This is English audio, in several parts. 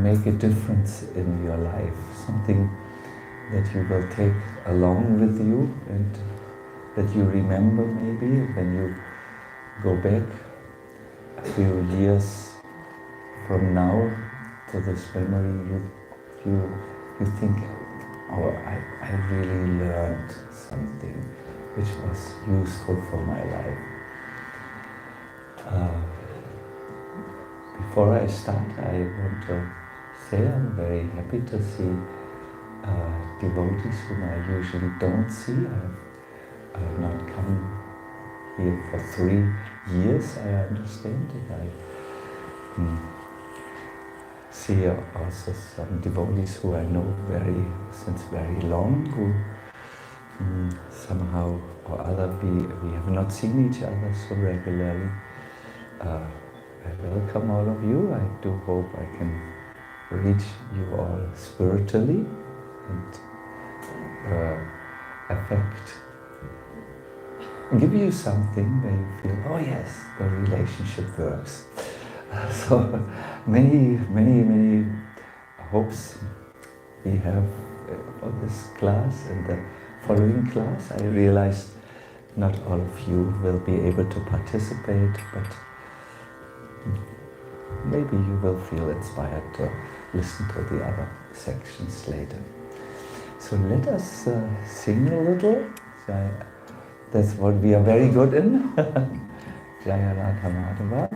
make a difference in your life, something that you will take along with you and that you remember maybe when you go back a few years from now to this memory, you think, oh, I really learned something which was useful for my life. Before I start, I want to say I'm very happy to see devotees whom I usually don't see. I have not come here for 3 years, I understand it. I see also some devotees who I know since very long, who somehow or other we have not seen each other so regularly. I welcome all of you. I do hope I can reach you all spiritually and give you something where you feel, oh yes, the relationship works. So many hopes we have for this class and the following class. I realized not all of you will be able to participate, but maybe you will feel inspired to listen to the other sections later. So let us sing a little. That's what we are very good in. Jaya Radha Madhava.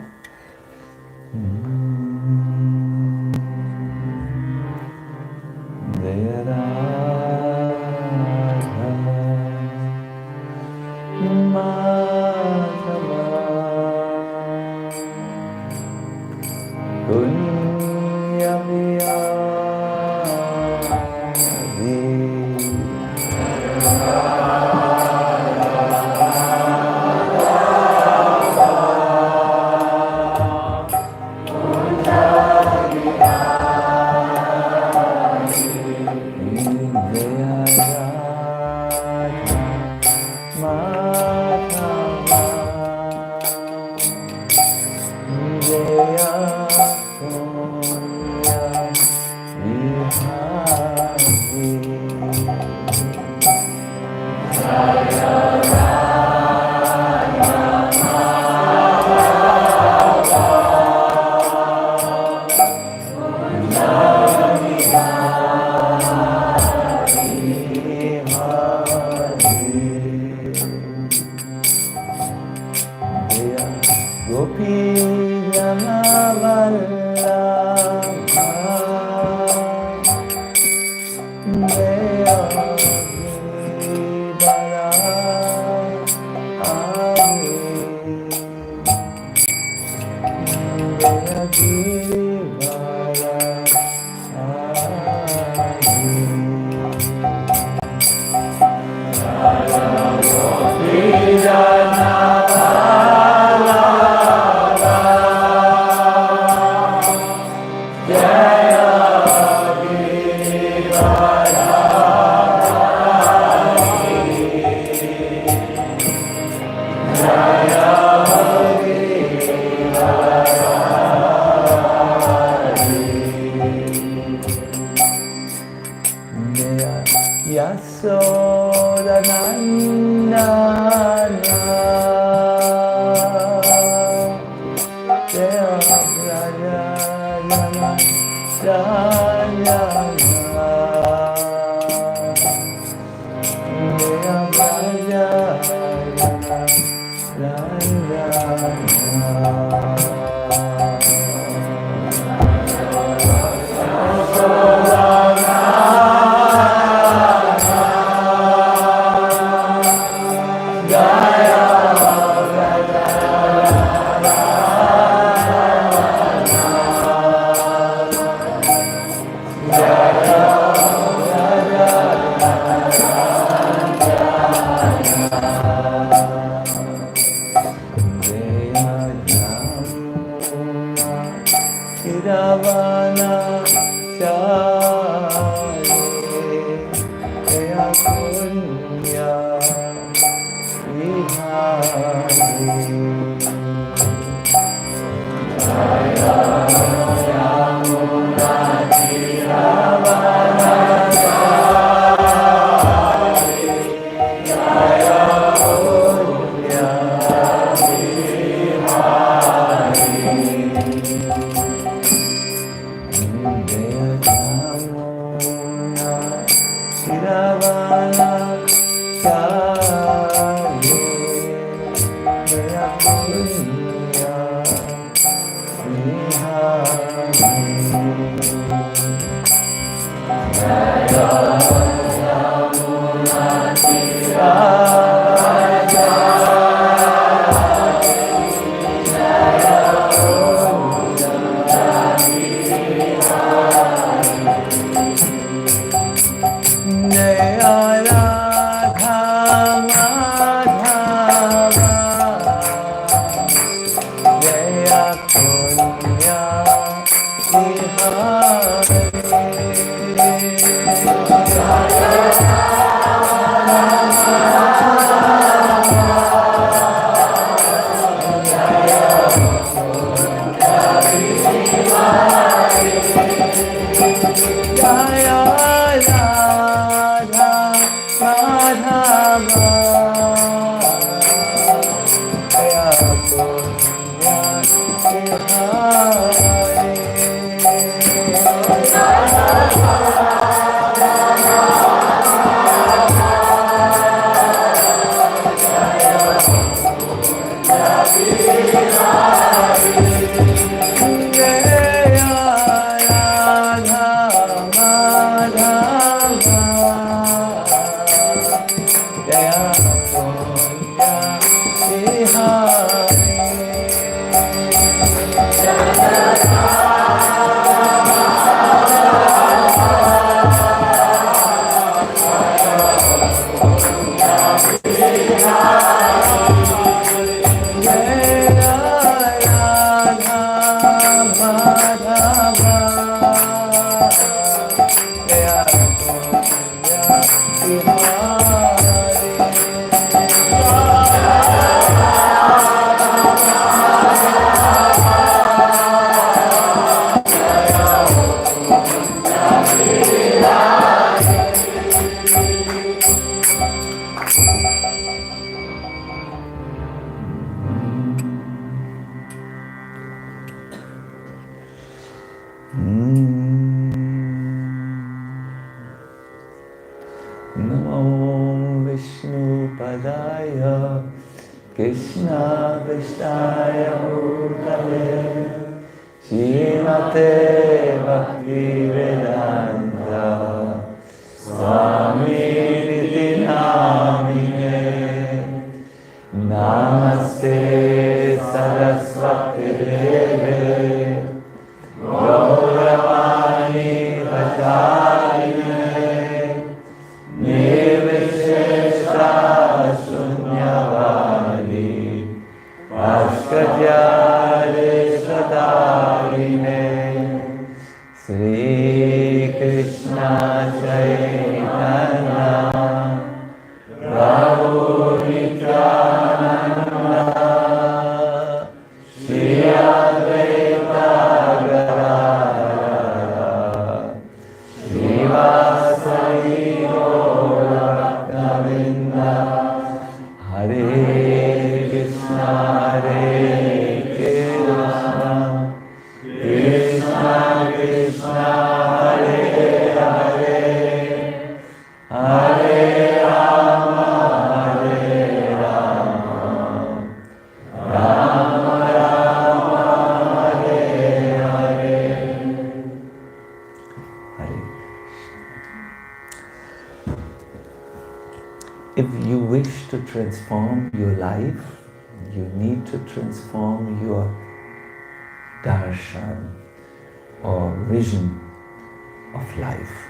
Jaya Radha Madhava. Punya Yeah. Krishna Vishnaya Bhutale Srimate Bhakti Vedanta Swami Niti Namine Namaste Saraswati Deve Gauravani Bhajarine Nirvishesha Shunyavadi Bhaskatyare Sadarine Sri Krishna Chaitanya Prabhu Nityananda Shri Advaita Gadadhara Srivasadi Gaura Bhaktavinda Hare Krishna Krishna Krishna Hare Hare Hare Rama Hare Rama Rama Rama Hare Hare Hare. If you wish to transform your life, you need to transform your darshan or vision of life.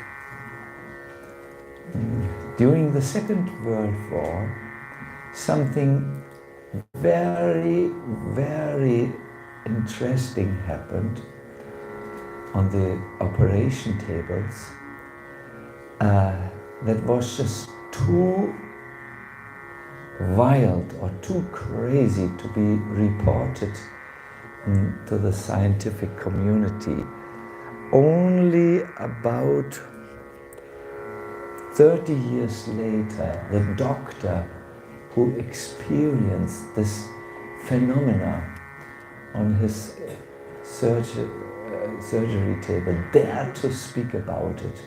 During the Second World War, something very, very interesting happened on the operation tables that was just too wild or too crazy to be reported to the scientific community. Only about 30 years later, the doctor who experienced this phenomena on his surgery table, dared to speak about it.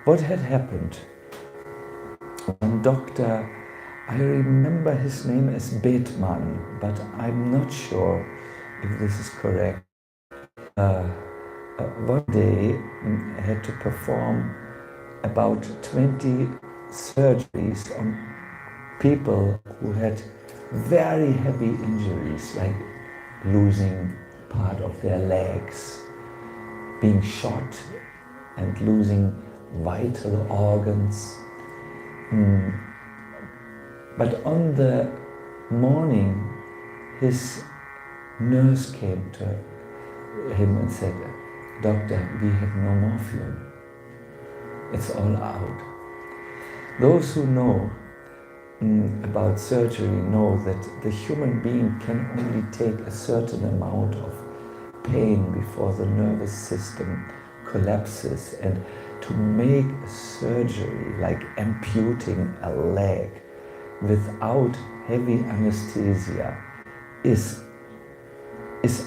What had happened? One doctor, I remember his name as Bethmann, but I'm not sure if this is correct. One day had to perform about 20 surgeries on people who had very heavy injuries, like losing part of their legs, being shot and losing vital organs. But on the morning, his nurse came to him and said, "Doctor, we have no morphine. It's all out." Those who know about surgery know that the human being can only take a certain amount of pain before the nervous system collapses, and to make a surgery like amputing a leg without heavy anesthesia is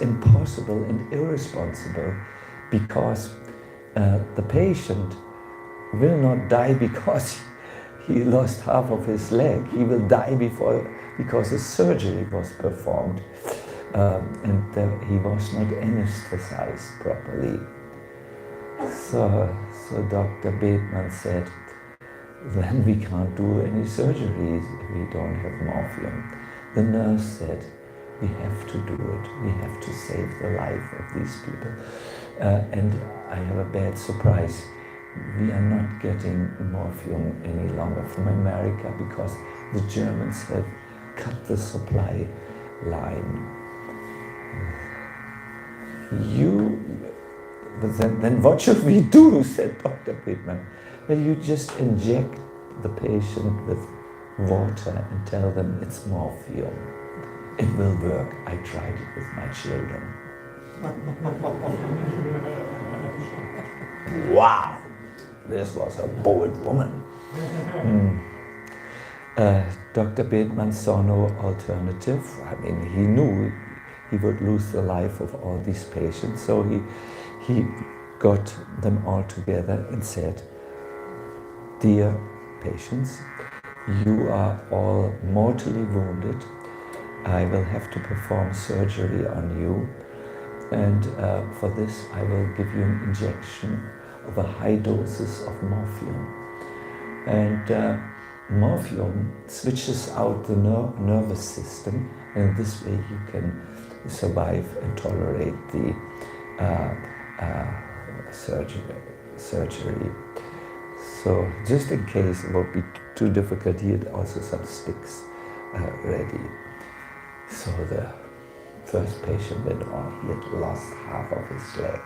impossible and irresponsible, because the patient will not die because he lost half of his leg. He will die because the surgery was performed and he was not anesthetized properly. So Dr. Bethmann said, then we can't do any surgeries if we don't have morphine. The nurse said, we have to do it. We have to save the life of these people. And I have a bad surprise. We are not getting morphine any longer from America because the Germans have cut the supply line. Then what should we do, said Dr. Bethmann. Well, you just inject the patient with water and tell them it's morphine. It will work. I tried it with my children. Wow, this was a bold woman. Dr. Bethmann saw no alternative. I mean, he knew he would lose the life of all these patients, so he got them all together and said, "Dear patients, you are all mortally wounded. I will have to perform surgery on you, and for this I will give you an injection of a high doses of morphine. And morphine switches out the nervous system, and this way you can survive and tolerate the surgery. So just in case it won't be too difficult, he had also some sticks ready. So the first patient went on. He had lost half of his leg.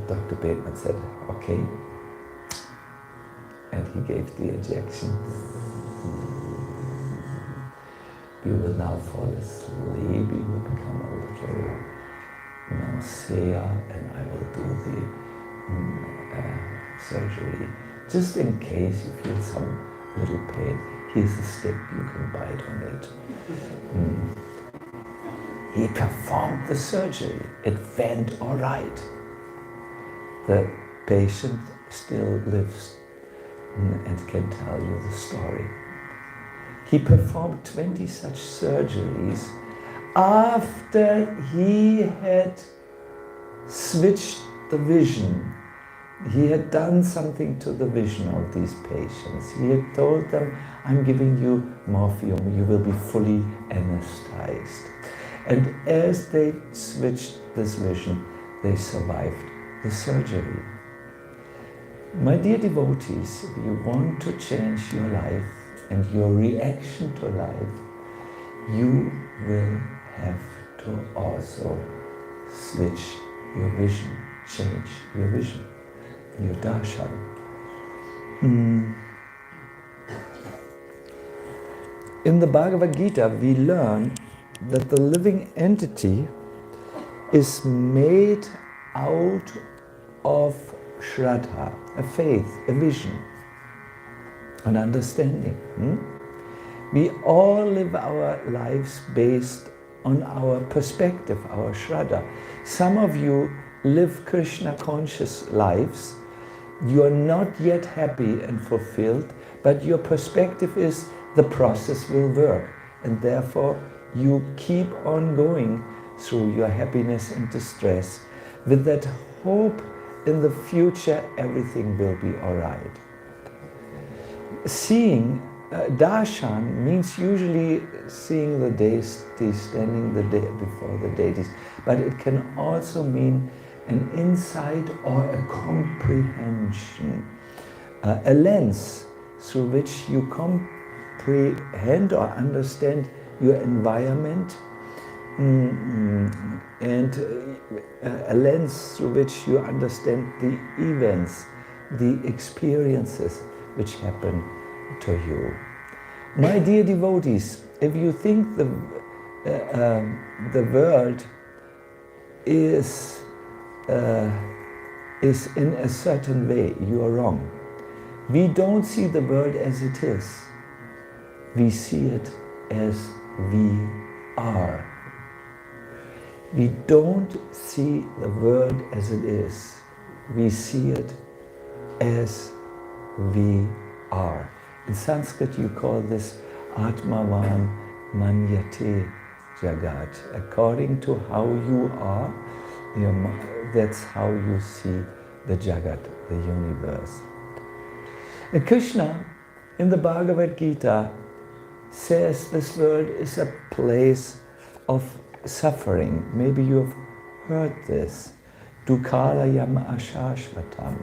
Dr. Bethmann said, okay. And he gave the injection. You will now fall asleep. You will become a little nausea, and I will do the surgery. Just in case you feel some little pain, here's a stick, you can bite on it. He performed the surgery. It went all right. The patient still lives and can tell you the story. He performed 20 such surgeries after he had switched the vision. He had done something to the vision of these patients. He had told them, I'm giving you morphine, you will be fully anesthetized. And as they switched this vision, they survived the surgery. My dear devotees, if you want to change your life and your reaction to life, you will have to also switch your vision, change your vision, your darshan. In the Bhagavad Gita, we learn that the living entity is made out of Shraddha, a faith, a vision, an understanding. We all live our lives based on our perspective, our Shraddha. Some of you live Krishna conscious lives. You are not yet happy and fulfilled, but your perspective is the process will work, and therefore you keep on going through your happiness and distress with that hope in the future everything will be all right. Seeing darshan means usually seeing the deity, standing before the deities, but it can also mean an insight or a comprehension, a lens through which you comprehend or understand your environment, and a lens through which you understand the events, the experiences which happen to you. My dear devotees, if you think the world is in a certain way, you are wrong. We don't see the world as it is. We see it as we are. We don't see the world as it is. We see it as we are. In Sanskrit you call this Atmavan Manyate Jagat. According to how you are, that's how you see the Jagat, the universe. And Krishna, in the Bhagavad Gita, says this world is a place of suffering. Maybe you have heard this. Dukhalayam ashashvatam.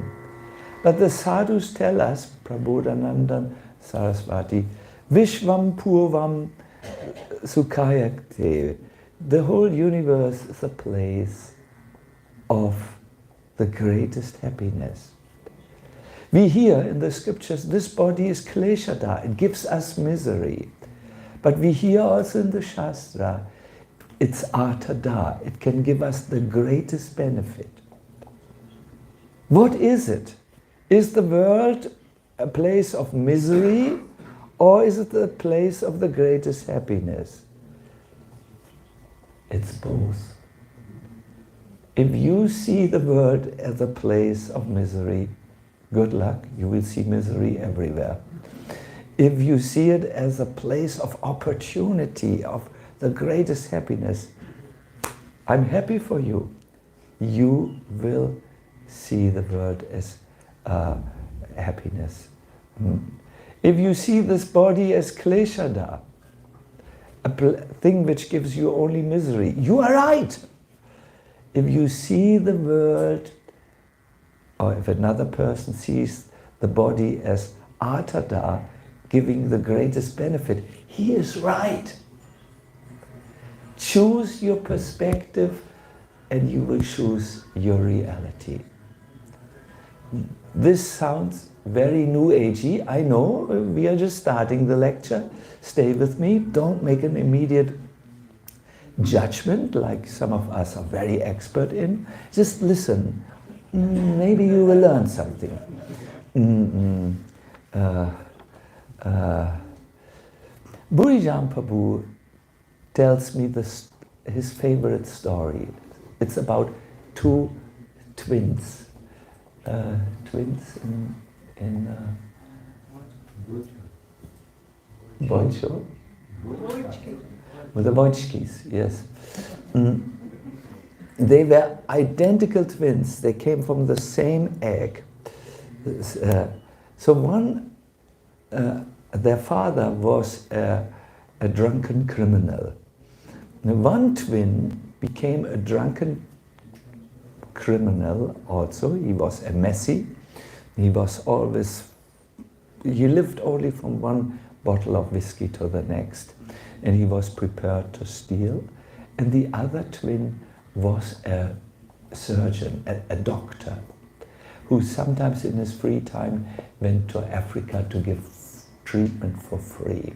But the sadhus tell us, Prabodhananda Saraswati, Vishvam Purvam Sukhayakte. The whole universe is a place of the greatest happiness. We hear in the scriptures, this body is kleshada, it gives us misery. But we hear also in the Shastra, it's artada, it can give us the greatest benefit. What is it? Is the world a place of misery, or is it a place of the greatest happiness? It's both. If you see the world as a place of misery, good luck, you will see misery everywhere. If you see it as a place of opportunity, of the greatest happiness, I'm happy for you. You will see the world as happiness. If you see this body as kleshada, a thing which gives you only misery, you are right. If you see the world, or if another person sees the body as artada, giving the greatest benefit, he is right. Choose your perspective and you will choose your reality. This sounds very new agey, I know, we are just starting the lecture. Stay with me, don't make an immediate judgment like some of us are very expert in. Just listen, maybe you will learn something. Burijam Prabhu tells me his favorite story. It's about two twins. Twins in Boncho? With the Wojtkis, yes. They were identical twins. They came from the same egg. So one, their father was a drunken criminal. One twin became a drunken criminal also. He was a messy. He lived only from one bottle of whiskey to the next. And he was prepared to steal. And the other twin was a surgeon, a doctor, who sometimes in his free time went to Africa to give treatment for free.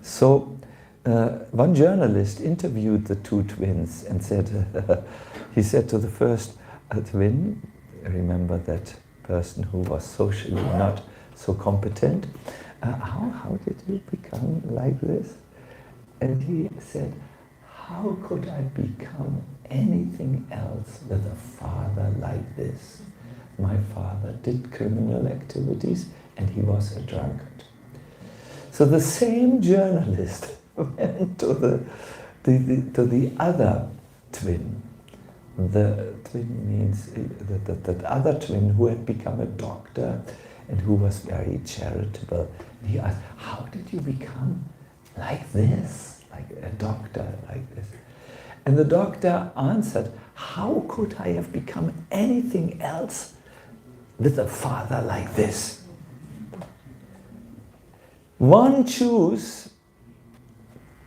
So one journalist interviewed the two twins and said, he said to the first twin, remember that person who was socially not so competent, how did you become like this? And he said, how could I become anything else with a father like this? My father did criminal activities and he was a drunkard. So the same journalist went to the other twin. The twin means that other twin who had become a doctor and who was very charitable. And he asked, how did you become like this, like a doctor like this? And the doctor answered, how could I have become anything else with a father like this? One chose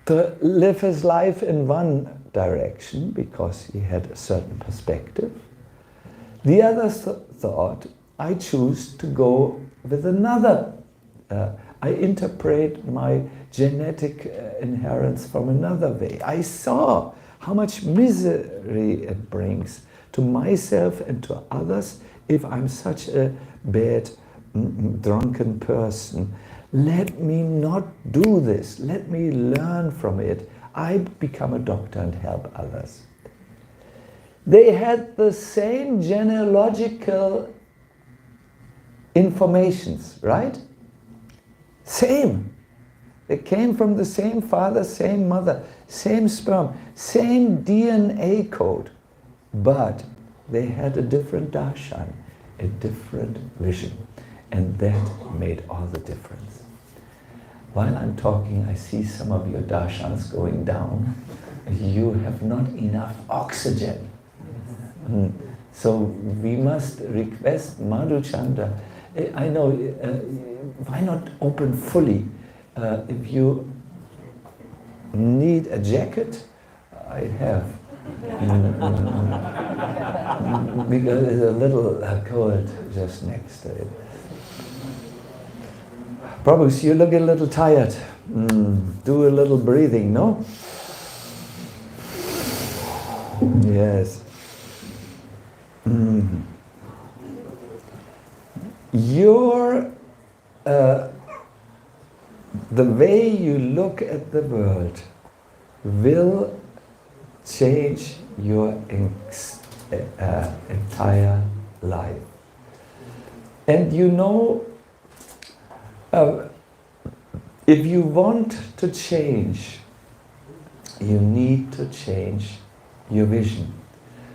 to live his life in one direction because he had a certain perspective. The others thought, I choose to go with another. I interpret my genetic inheritance from another way. I saw how much misery it brings to myself and to others if I'm such a bad, drunken person. Let me not do this. Let me learn from it. I become a doctor and help others. They had the same genealogical informations, right? Same. They came from the same father, same mother, same sperm, same DNA code. But they had a different darshan, a different vision. And that made all the difference. While I'm talking, I see some of your darshans going down. You have not enough oxygen. So we must request Madhu Chandra. I know, why not open fully? If you need a jacket, I have. Because there's a little cold just next to it. Prabhu, you look a little tired. Do a little breathing, no? Yes. The way you look at the world will change your entire life. And you know, if you want to change, you need to change your vision.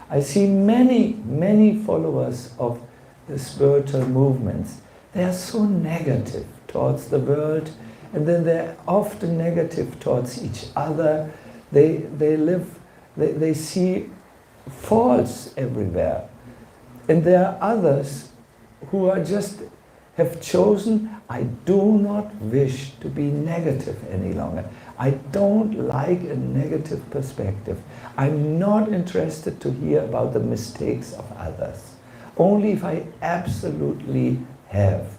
I see many followers of the spiritual movements. They are so negative towards the world, and then they're often negative towards each other. They see faults everywhere. And there are others who are just have chosen, I do not wish to be negative any longer. I don't like a negative perspective. I'm not interested to hear about the mistakes of others. Only if I absolutely have,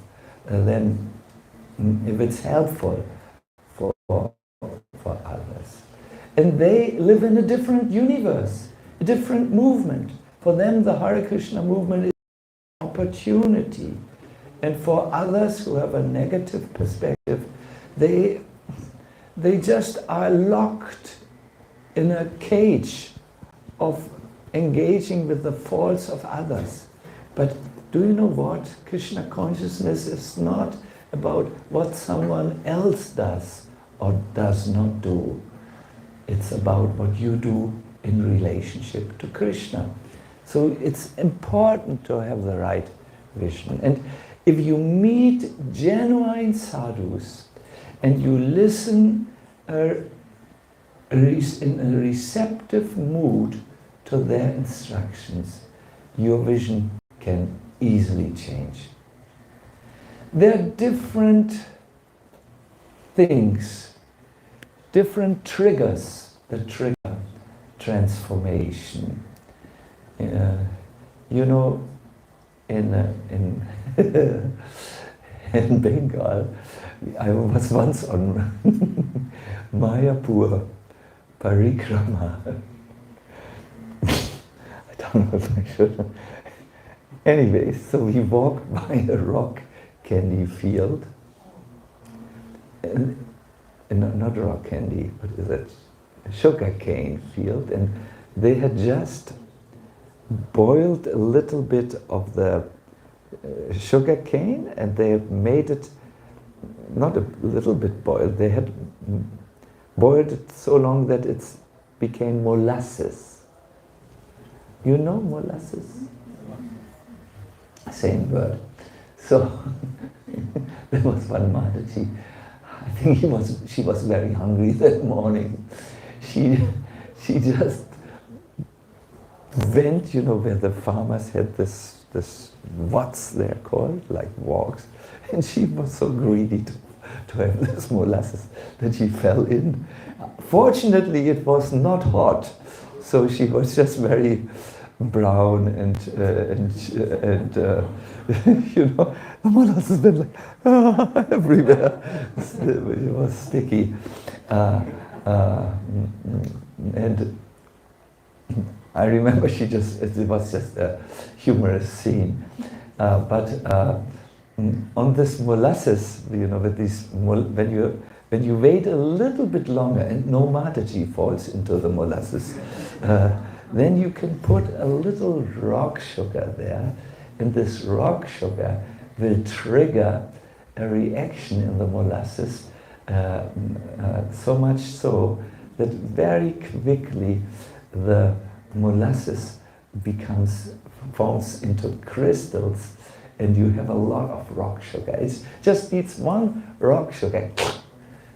then if it's helpful for others. And they live in a different universe, a different movement. For them, the Hare Krishna movement is an opportunity. And for others who have a negative perspective, they just are locked in a cage of engaging with the faults of others. But do you know what? Krishna consciousness is not about what someone else does or does not do. It's about what you do in relationship to Krishna. So it's important to have the right vision. And if you meet genuine sadhus and you listen in a receptive mood to their instructions, your vision can easily change. There are different things, different triggers that trigger transformation. You know, in Bengal, I was once on Mayapur Parikrama. I don't know if I should. Anyway, so we walked by a rock candy field. And not rock candy, what is it? sugar cane field, and they had just boiled a little bit of the sugar cane, and they had made it not a little bit boiled, they had boiled it so long that it became molasses. You know molasses? Same word. So there was one Mataji, I think she was very hungry that morning. She just went, you know, where the farmers had this what's they're called, like walks, and she was so greedy to have this molasses that she fell in. Fortunately, it was not hot, so she was just very brown and you know, the molasses went like everywhere. It was sticky, and I remember it was just a humorous scene. But on this molasses, you know, with these, when you wait a little bit longer and no Mataji falls into the molasses, then you can put a little rock sugar there, and this rock sugar will trigger a reaction in the molasses, so much so that very quickly the molasses forms into crystals, and you have a lot of rock sugar. It just needs one rock sugar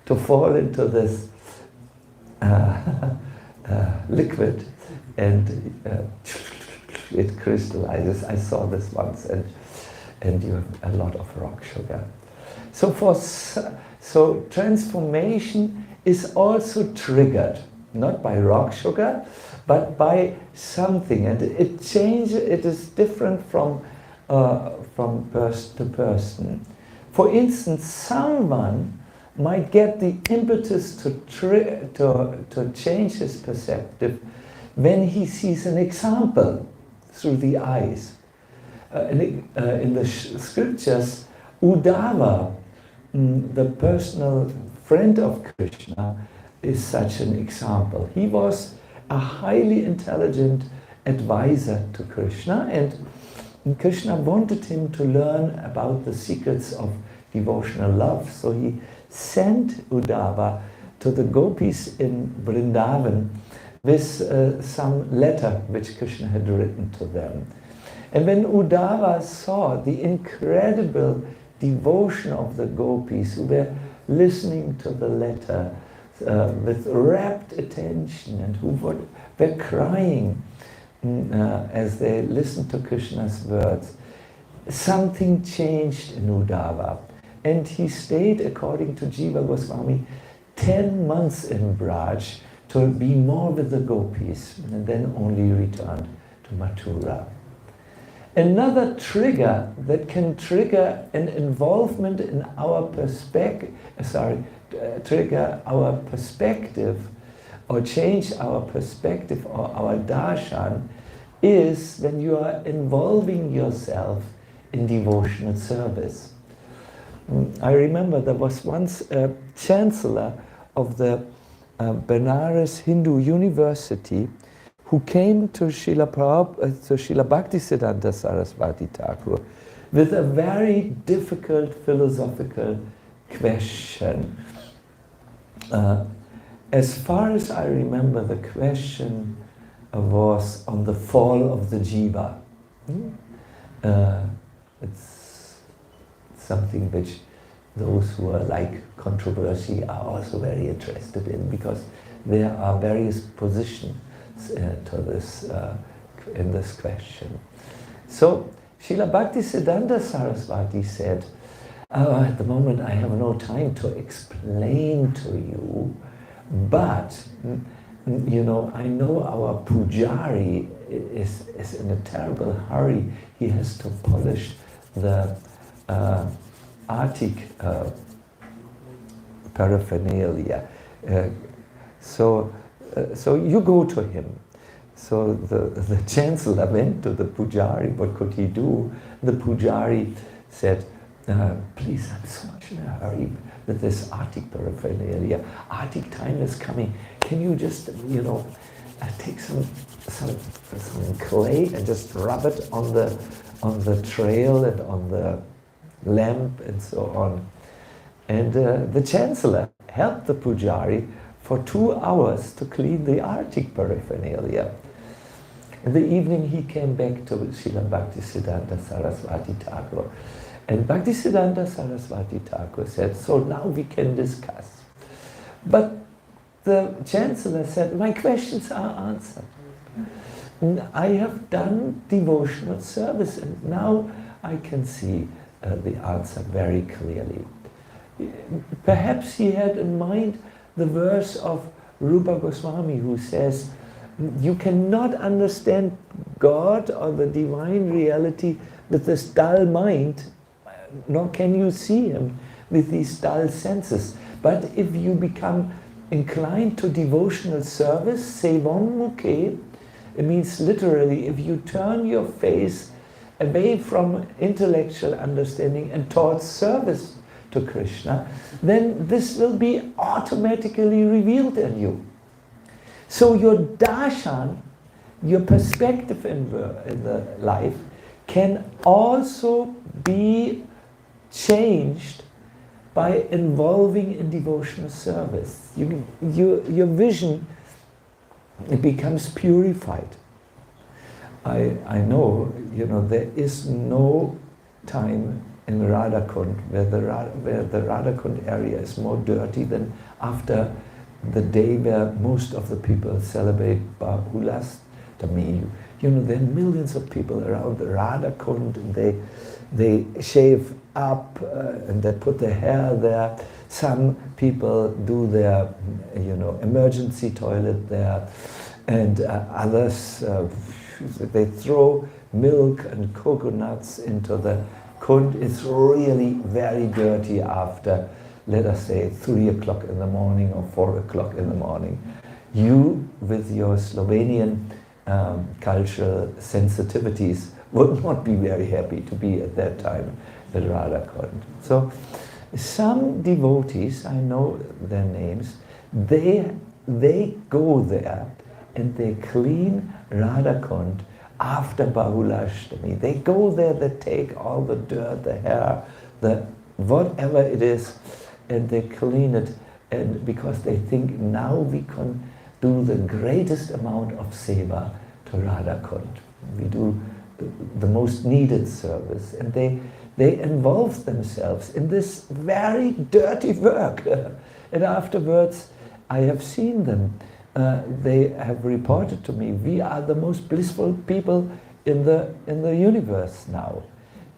to fall into this liquid, and it crystallizes. I saw this once, and you have a lot of rock sugar. So transformation is also triggered, not by rock sugar, but by something, and it is different from person to person. For instance, someone might get the impetus to change his perspective when he sees an example through the eyes. In the scriptures, Uddhava, the personal friend of Krishna, is such an example. He was a highly intelligent advisor to Krishna, and Krishna wanted him to learn about the secrets of devotional love, so he sent Uddhava to the gopis in Vrindavan with some letter which Krishna had written to them. And when Uddhava saw the incredible devotion of the gopis who were listening to the letter with rapt attention, and who were crying as they listened to Krishna's words, something changed in Uddhava. And he stayed, according to Jiva Goswami, 10 months in Braj to be more with the gopis, and then only returned to Mathura. Another trigger that can trigger an involvement in our trigger our perspective, or change our perspective or our darshan, is when you are involving yourself in devotional service. I remember there was once a chancellor of the Benares Hindu University who came to Srila Bhaktisiddhanta Saraswati Thakur with a very difficult philosophical question. As far as I remember, the question was on the fall of the jiva. It's something which those who are like controversy are also very interested in, because there are various positions to this in this question. So Srila Bhaktisiddhanta Saraswati said, at the moment I have no time to explain to you, but you know, I know our pujari is in a terrible hurry. He has to polish the Arctic paraphernalia. So you go to him. So the chancellor went to the pujari. What could he do? The pujari said, please, I'm so much in a hurry with this Arctic paraphernalia. Arctic time is coming. Can you just, take some clay and just rub it on the trail and on the lamp and so on. And the Chancellor helped the Pujari for 2 hours to clean the Arctic paraphernalia. In the evening he came back to Srila Bhaktisiddhanta Saraswati Thakur. And Bhaktisiddhanta Saraswati Thakur said, so now we can discuss. But the Chancellor said, my questions are answered. I have done devotional service and now I can see the answer very clearly. Perhaps he had in mind the verse of Rupa Goswami who says, you cannot understand God or the divine reality with this dull mind, nor can you see him with these dull senses. But if you become inclined to devotional service, sevon mukhe, it means literally, if you turn your face away from intellectual understanding and towards service to Krishna, then this will be automatically revealed in you. So your darshan, your perspective in the life, can also be changed by involving in devotional service. Your vision, it becomes purified. I know, there is no time in Radhakund where the Radhakund area is more dirty than after the day where most of the people celebrate Bahulas Tami. There are millions of people around the Radhakund, and they shave up and they put their hair there. Some people do their emergency toilet there, and others they throw milk and coconuts into the kund. It's really very dirty after, let us say, 3 o'clock in the morning or 4 o'clock in the morning. You, with your Slovenian cultural sensitivities, would not be very happy to be at that time at Radhakund. So some devotees, I know their names, they go there and they clean Radhakund after Bahulashtami. They go there, they take all the dirt, the hair, the whatever it is, and they clean it, and because they think now we can do the greatest amount of seva to Radhakund. We do the most needed service, and they involve themselves in this very dirty work. And afterwards, I have seen them. They have reported to me, we are the most blissful people in the universe now.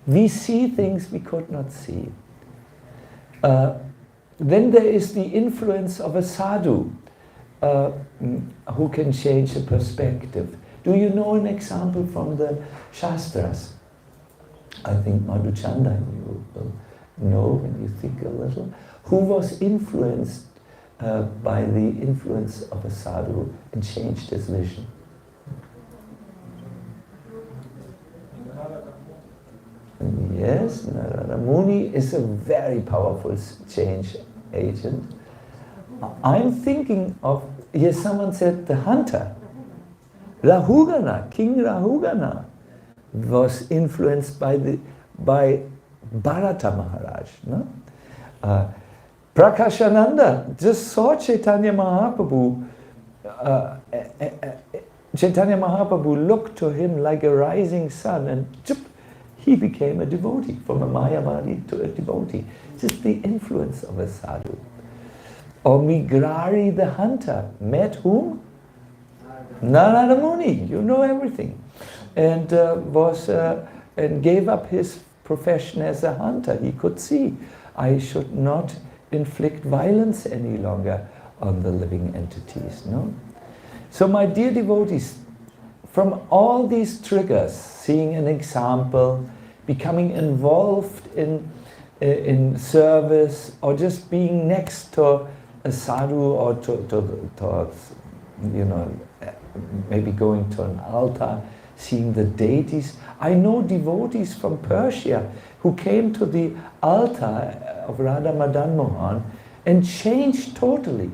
We see things we could not see. Then there is the influence of a sadhu who can change the perspective. Do you know an example from the Shastras? I think Madhuchanda you will know when you think a little. Who was influenced by the influence of a sadhu and changed his vision? Yes, Narada Muni is a very powerful change agent. I'm thinking of, yes, someone said the hunter. Rahugana, King Rahugana was influenced by Bharata Maharaj. No? Prakashananda just saw Chaitanya Mahaprabhu. Chaitanya Mahaprabhu looked to him like a rising sun, and he became a devotee, from a Mayavadi to a devotee. This is the influence of a sadhu. Or Migrari the hunter met whom? Narada Muni, you know everything. And and gave up his profession as a hunter. He could see, I should not inflict violence any longer on the living entities. No? So my dear devotees, from all these triggers, seeing an example, becoming involved in service, or just being next to a sadhu, or to maybe going to an altar, seeing the deities. I know devotees from Persia who came to the altar of Radha Madan Mohan and changed totally.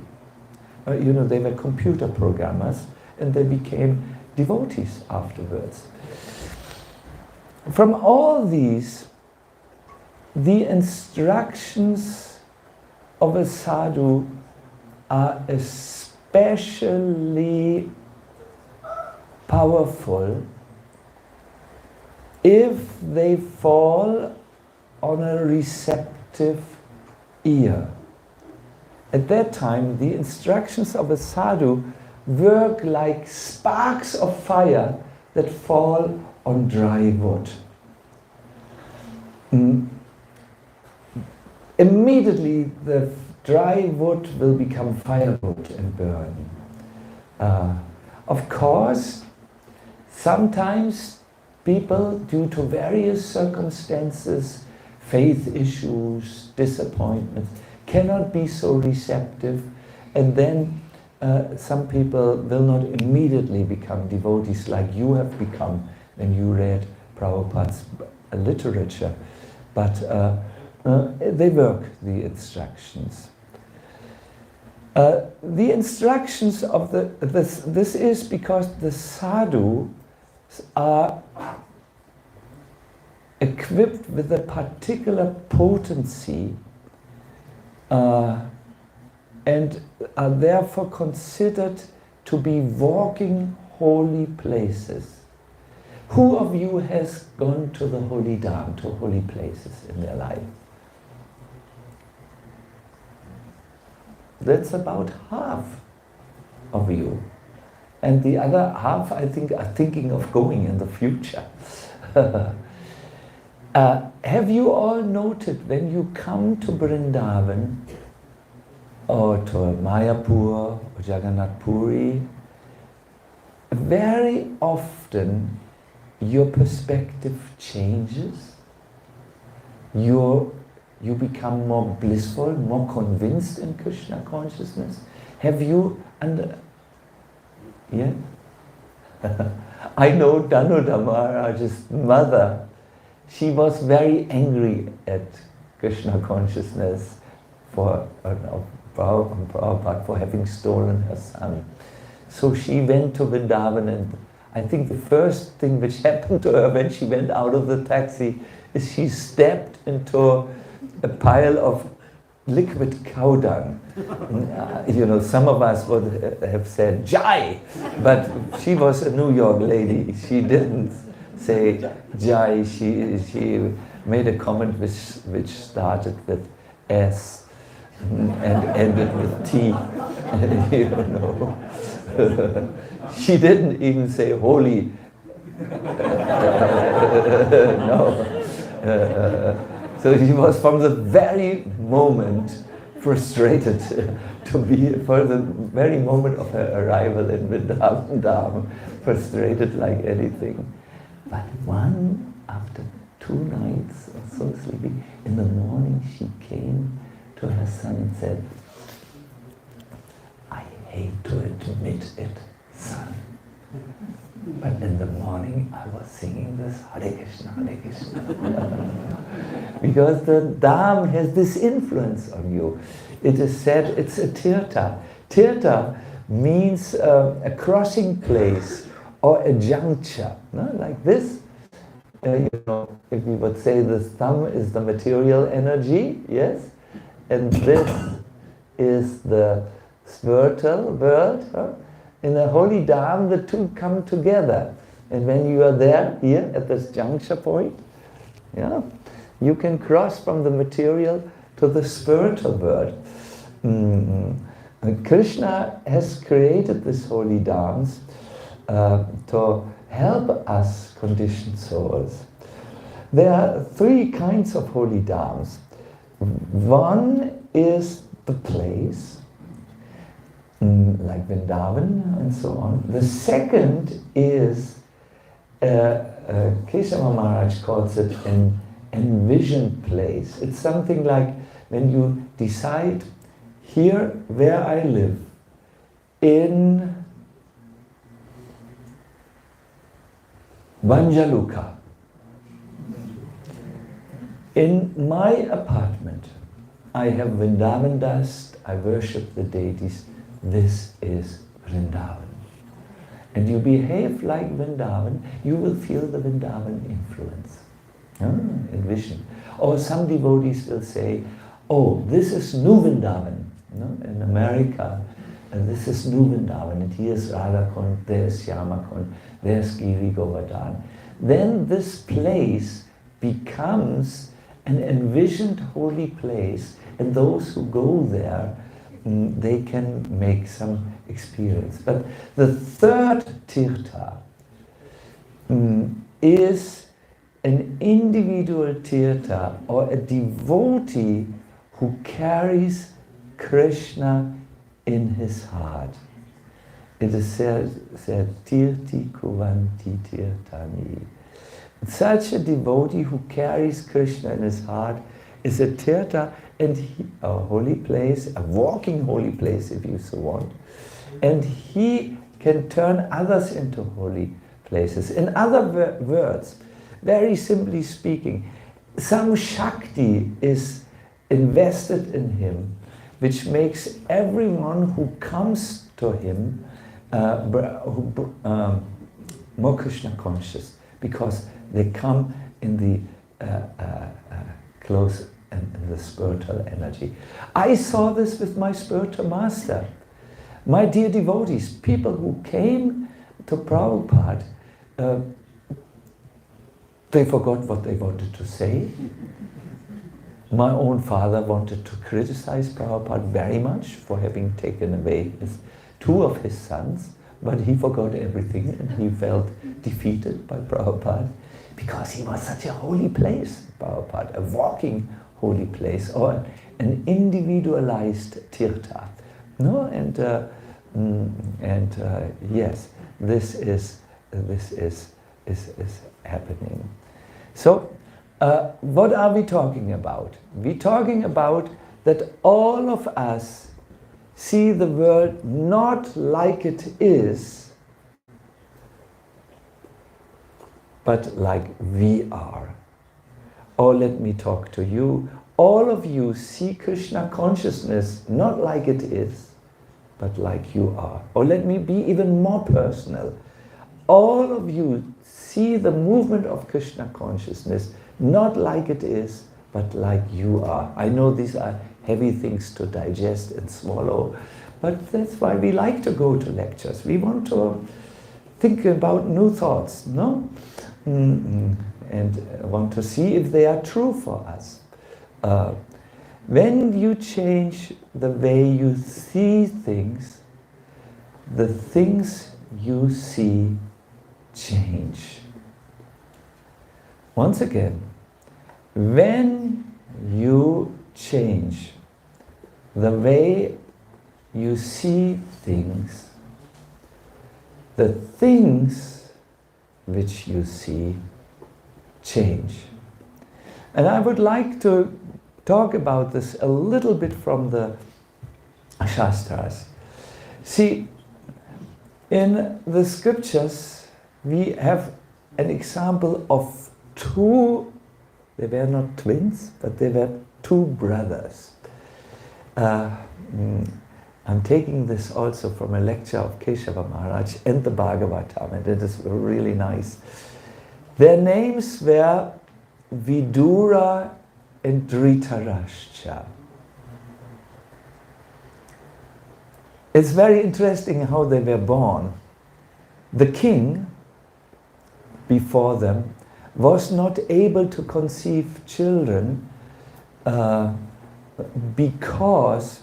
They were computer programmers and they became devotees afterwards. From all these, the instructions of a sadhu are especially powerful if they fall on a receptive ear. At that time, the instructions of a sadhu work like sparks of fire that fall on dry wood. Immediately the dry wood will become firewood and burn. Of course, sometimes people, due to various circumstances, faith issues, disappointments, cannot be so receptive, and then some people will not immediately become devotees like you have become when you read Prabhupada's literature, but they work the instructions. The instructions of this is because the sadhus are equipped with a particular potency and are therefore considered to be walking holy places. Who of you has gone to the holy dham, to holy places in their life? That's about half of you. And the other half, I think, are thinking of going in the future. Have you all noted when you come to Vrindavan or to Mayapur or Jagannath Puri, very often your perspective changes, you become more blissful, more convinced in Krishna consciousness. Have you yeah? I know Danuda Maharaj's mother. She was very angry at Krishna consciousness for Prabhupada for having stolen her son. So she went to Vrindavan, and I think the first thing which happened to her when she went out of the taxi is she stepped into a pile of liquid cow dung. Some of us would have said Jai, but she was a New York lady. She didn't say Jai. She made a comment which started with S and ended with T. She didn't even say holy. No. So she was from the very moment frustrated for the very moment of her arrival in Vrindavan, frustrated like anything. But after 2 nights or so sleeping, in the morning she came to her son and said, I hate to admit it, son, but in the morning I was singing this Hare Krishna, Hare Krishna. Because the Dham has this influence on you. It is said it's a tirtha. Tirtha means a crossing place or a juncture, no? Like this. If we would say the thumb is the material energy, yes, and this is the spiritual world. Huh? In the holy dham, the two come together. And when you are there, here, at this juncture point, yeah, you can cross from the material to the spiritual world. Krishna has created these holy dhams to help us conditioned souls. There are 3 kinds of holy dhams. One is the place, like Vrindavan and so on. The second is, Kesava Maharaj calls it an envisioned place. It's something like when you decide, here where I live, Banjaluka. In my apartment, I have Vrindavan dust, I worship the deities. This is Vrindavan. And you behave like Vrindavan, you will feel the Vrindavan influence. Envision. Or some devotees will say, oh, this is New Vrindavan. In America, this is New Vrindavan, and here's Radha Kund, there's Shyama Kund, there's Giri Govardhan. Then this place becomes an envisioned holy place, and those who go there, they can make some experience. But the third tirtha is an individual tirtha, or a devotee who carries Krishna in his heart. It is said tirti kuvanti tirtani. Such a devotee who carries Krishna in his heart is a tirtha, and a holy place, a walking holy place if you so want. And he can turn others into holy places. In other words, very simply speaking, some Shakti is invested in him, which makes everyone who comes to him more Krishna conscious, because they come in the close and the spiritual energy. I saw this with my spiritual master. My dear devotees, people who came to Prabhupada, they forgot what they wanted to say. My own father wanted to criticize Prabhupada very much for having taken away two of his sons, but he forgot everything and he felt defeated by Prabhupada because he was such a holy place, Prabhupada, a walking holy place, or an individualized tirtha. No, yes, this is happening. So, what are we talking about? We're talking about that all of us see the world not like it is, but like we are. Or let me talk to you. All of you see Krishna consciousness not like it is, but like you are. Or let me be even more personal. All of you see the movement of Krishna consciousness not like it is, but like you are. I know these are heavy things to digest and swallow, but that's why we like to go to lectures. We want to think about new thoughts, no? And want to see if they are true for us. When you change the way you see things, the things you see change. Once again, when you change the way you see things, the things which you see change. And I would like to talk about this a little bit from the Shastras. See, in the scriptures we have an example of two, they were not twins, but they were two brothers. I'm taking this also from a lecture of Keshava Maharaj and the Bhagavatam, and it is really nice. Their names were Vidura and Dhritarashtra. It's very interesting how they were born. The king, before them, was not able to conceive children because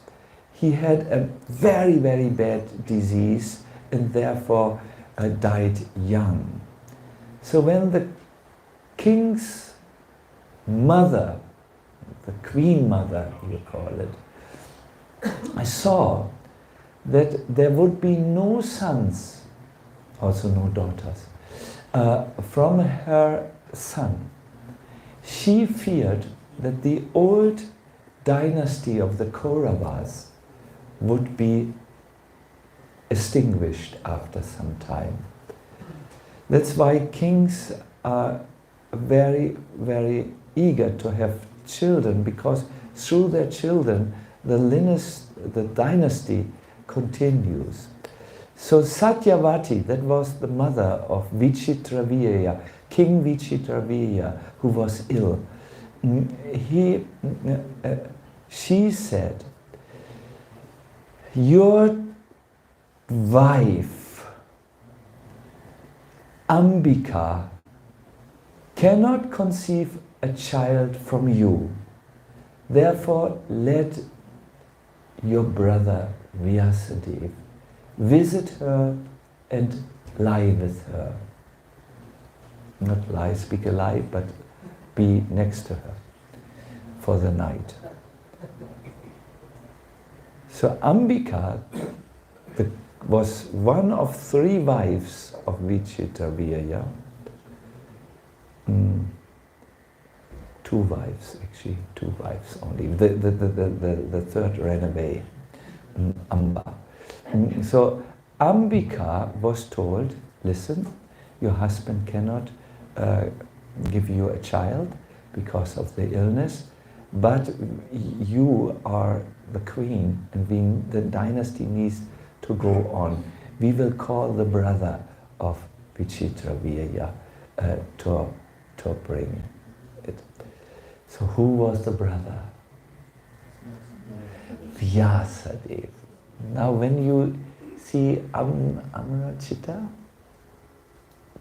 he had a very, very bad disease and therefore died young. So when the king's mother, the queen mother you call it, I saw that there would be no sons, also no daughters, from her son. She feared that the old dynasty of the Kauravas would be extinguished after some time. That's why kings are very, very eager to have children, because through their children the dynasty continues. So Satyavati, that was the mother of Vichitravirya, King Vichitravirya, who was ill. She said, your wife, Ambika, cannot conceive a child from you. Therefore, let your brother Vyasadeva visit her and lie with her. Not lie, speak a lie, but be next to her for the night. So Ambika was one of 3 wives of Vichitravirya. 2 wives, actually, 2 wives only. The third ran away, Amba. So Ambika was told, listen, your husband cannot give you a child because of the illness, but you are the queen and the dynasty needs to go on. We will call the brother of Vichitravirya to bring it. So who was the brother? Vyasadeva. Now when you see Amarachita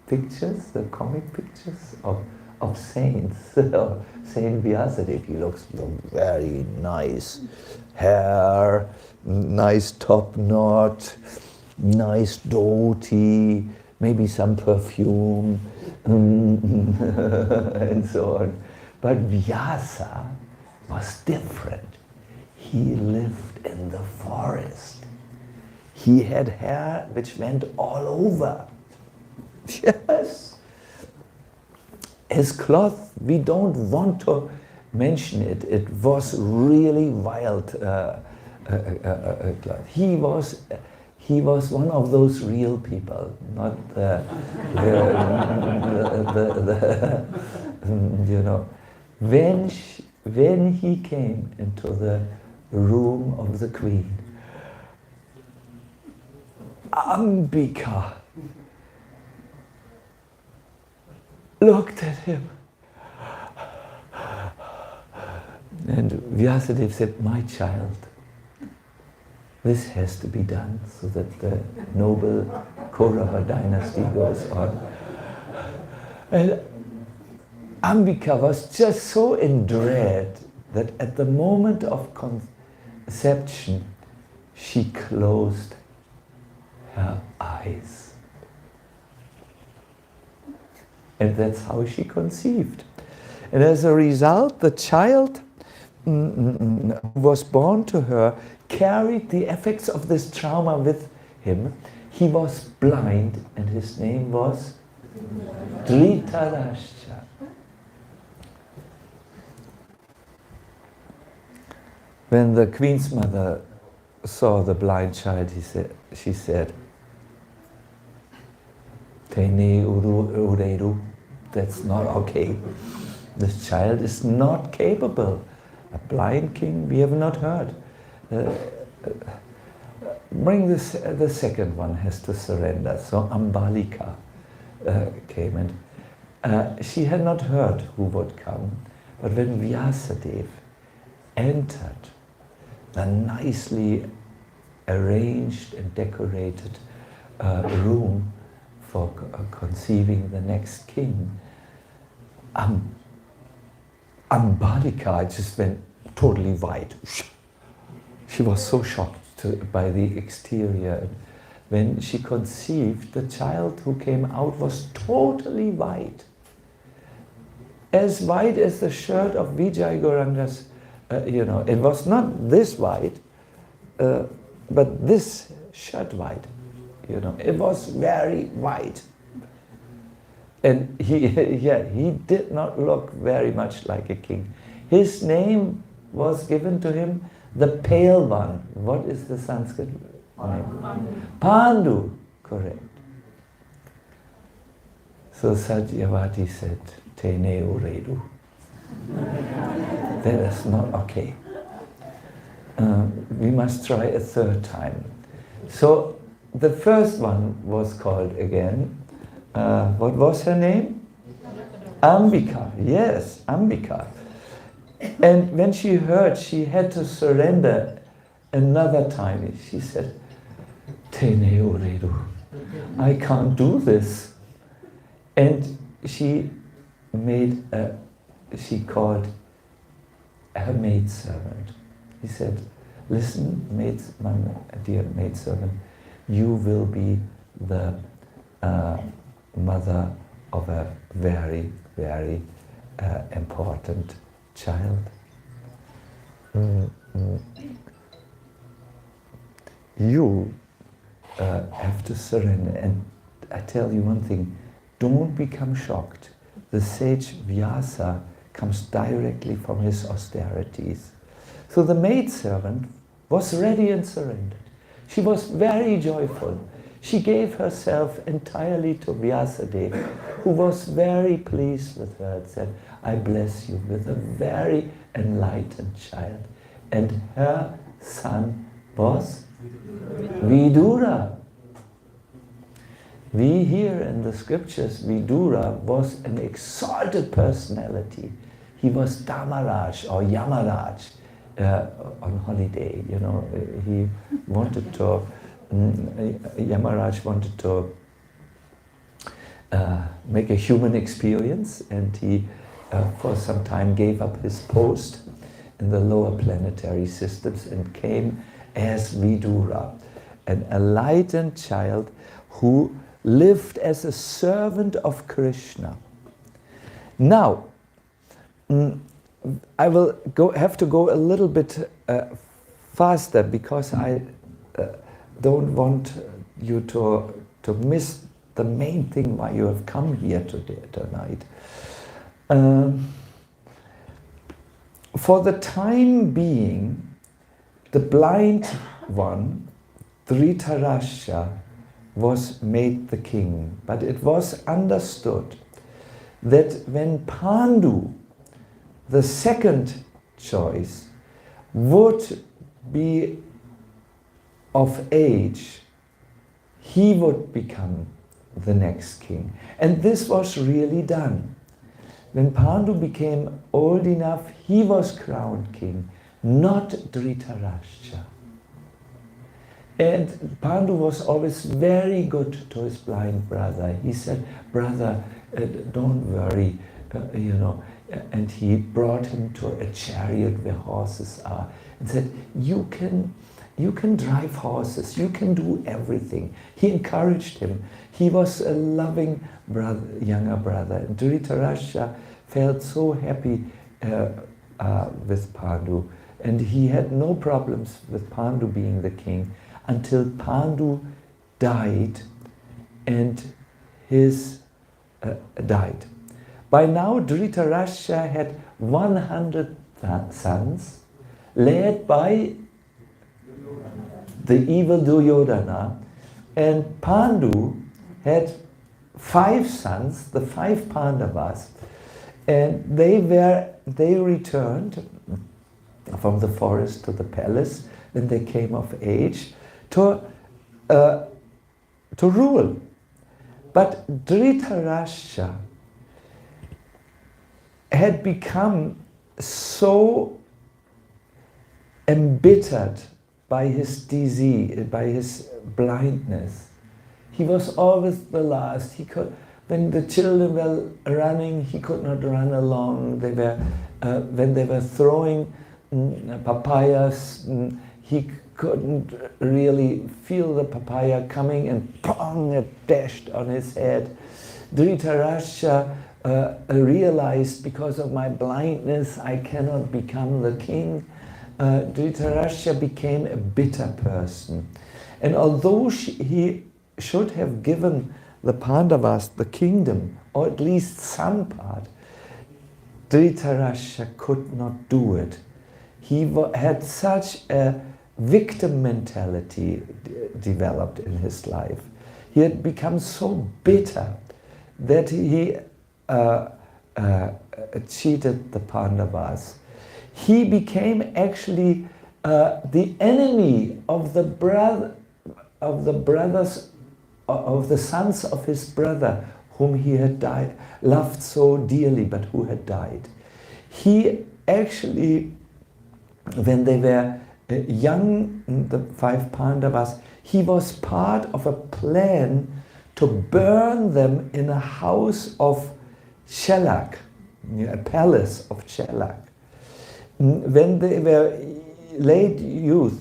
pictures, the comic pictures of saints, Saint Vyasadeva, he looks very nice. Hair, nice top knot, nice dhoti, maybe some perfume, and so on. But Vyasa was different. He lived in the forest. He had hair which went all over. Yes. His cloth, we don't want to mention it. It was really wild cloth. He was one of those real people, not you know. When he came into the room of the queen, Ambika looked at him, and Vyasadeva said, my child, this has to be done so that the noble Kaurava dynasty goes on. And Ambika was just so in dread that at the moment of conception, she closed her eyes. And that's how she conceived. And as a result, the child who was born to her carried the effects of this trauma with him. He was blind, and his name was Dhritarashtra. When the queen's mother saw the blind child, she said, Tene ureiru, that's not okay. This child is not capable. A blind king, we have not heard. Bring this, the second one has to surrender. So Ambalika came, and she had not heard who would come. But when Vyasadeva entered the nicely arranged and decorated room for conceiving the next king, Ambalika just went totally white. She was so shocked by the exterior. When she conceived, the child who came out was totally white. As white as the shirt of Vijay Gauranga's, it was not this white, but this shirt white, it was very white. And he did not look very much like a king. His name was given to him, the Pale One. What is the Sanskrit name? Pandu, correct. So Satyavati said, Tene uredu. That is not okay. We must try a third time. So the first one was called again, what was her name? Ambika, yes, Ambika. And when she heard she had to surrender another time, she said, Tene uredu, I can't do this. And she called her maidservant. He said, listen, my dear maidservant, you will be the mother of a very, very important child. You have to surrender. And I tell you one thing, don't become shocked. The sage Vyasa comes directly from his austerities. So the maidservant was ready and surrendered. She was very joyful. She gave herself entirely to Vyasadeva, who was very pleased with her and said, I bless you with a very enlightened child. And her son was Vidura. We hear in the scriptures, Vidura was an exalted personality. He was Dharmaraj or Yamaraj on holiday. You know, he wanted to, Yamaraj wanted to make a human experience, and he for some time gave up his post in the lower planetary systems and came as Vidura, an enlightened child who lived as a servant of Krishna. Now, I will have to go a little bit faster because I don't want you to miss the main thing why you have come here tonight. For the time being, the blind one, Dhritarashtra, was made the king. But it was understood that when Pandu, the second choice, would be of age, he would become the next king. And this was really done. When Pandu became old enough, he was crowned king, not Dhritarashtra. And Pandu was always very good to his blind brother. He said, brother, don't worry, you know. And he brought him to a chariot where horses are and said, you can drive horses, you can do everything. He encouraged him. He was a loving brother, younger brother. And Dhritarashtra felt so happy with Pandu. And he had no problems with Pandu being the king until Pandu died and his died. By now Dhritarashtra had 100 sons, led by the evil Duryodhana, and Pandu had 5 sons, the 5 Pandavas, and they returned from the forest to the palace when they came of age to rule. But Dhritarashtra had become so embittered by his disease, by his blindness. He was always the last. He could, when the children were running, he could not run along. They were, when they were throwing papayas, he couldn't really feel the papaya coming, and pong, it dashed on his head. Dhritarashtra realized, because of my blindness, I cannot become the king. Dhritarashtra became a bitter person. And although he should have given the Pandavas the kingdom, or at least some part, Dhritarashtra could not do it. He had such a victim mentality developed in his life. He had become so bitter that he cheated the Pandavas. He became actually the enemy of the sons of his brother, whom he had loved so dearly, but who had died. He actually, when they were young, the 5 Pandavas, he was part of a plan to burn them in a house of shellac, a palace of shellac. When they were late youth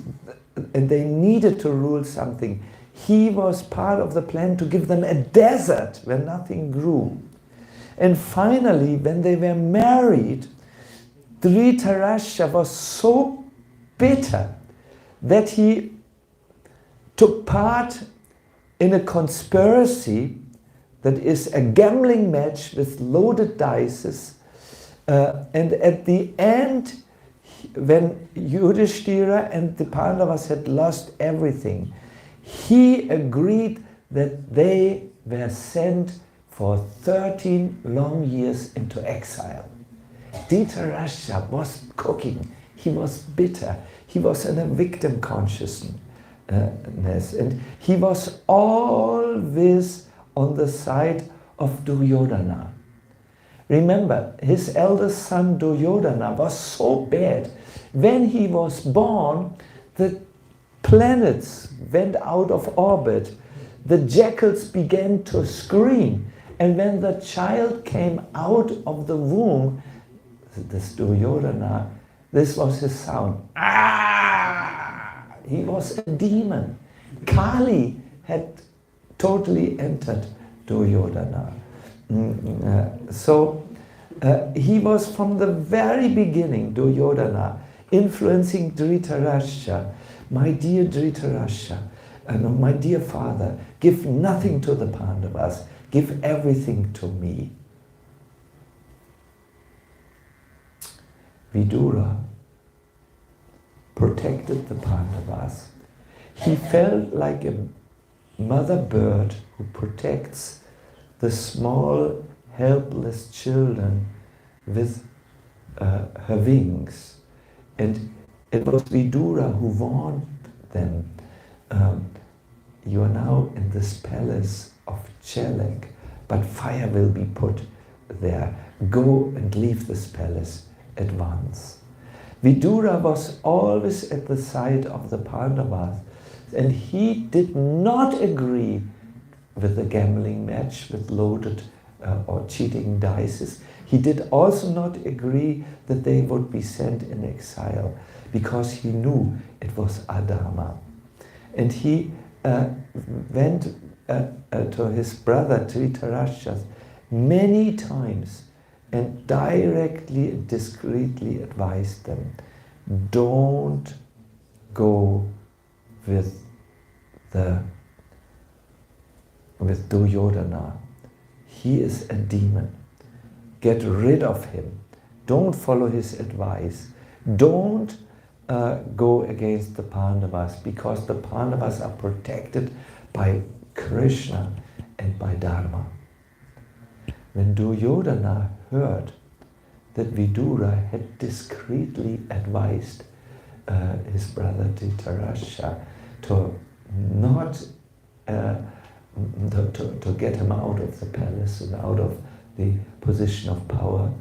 and they needed to rule something, he was part of the plan to give them a desert where nothing grew. And finally, when they were married, Dhritarashtra was so bitter that he took part in a conspiracy that is a gambling match with loaded dice. And at the end, when Yudhishthira and the Pandavas had lost everything, he agreed that they were sent for 13 long years into exile. Dhritarashtra was cooking. He was bitter. He was in a victim consciousness. And he was always on the side of Duryodhana. Remember, his eldest son Duryodhana was so bad. When he was born, the planets went out of orbit. The jackals began to scream. And when the child came out of the womb, this Duryodhana, this was his sound. Ah! He was a demon. Kali had totally entered Duryodhana. So he was from the very beginning, Duryodhana, influencing Dhritarashtra. My dear Dhritarashtra, my dear father, give nothing to the Pandavas, give everything to me. Vidura protected the Pandavas. He felt like a mother bird who protects the small, helpless children with her wings. And it was Vidura who warned them, you are now in this palace of Chelak, but fire will be put there. Go and leave this palace at once. Vidura was always at the side of the Pandavas, and he did not agree with the gambling match with loaded or cheating dice. He did also not agree that they would be sent in exile, because he knew it was adharma. And he went to his brother Dhritarashtra many times and directly and discreetly advised them, don't go with Duryodhana. He is a demon. Get rid of him. Don't follow his advice. Don't go against the Pandavas, because the Pandavas are protected by Krishna and by Dharma. When Duryodhana heard that Vidura had discreetly advised his brother Dhritarashtra to not to get him out of the palace and out of the position of power,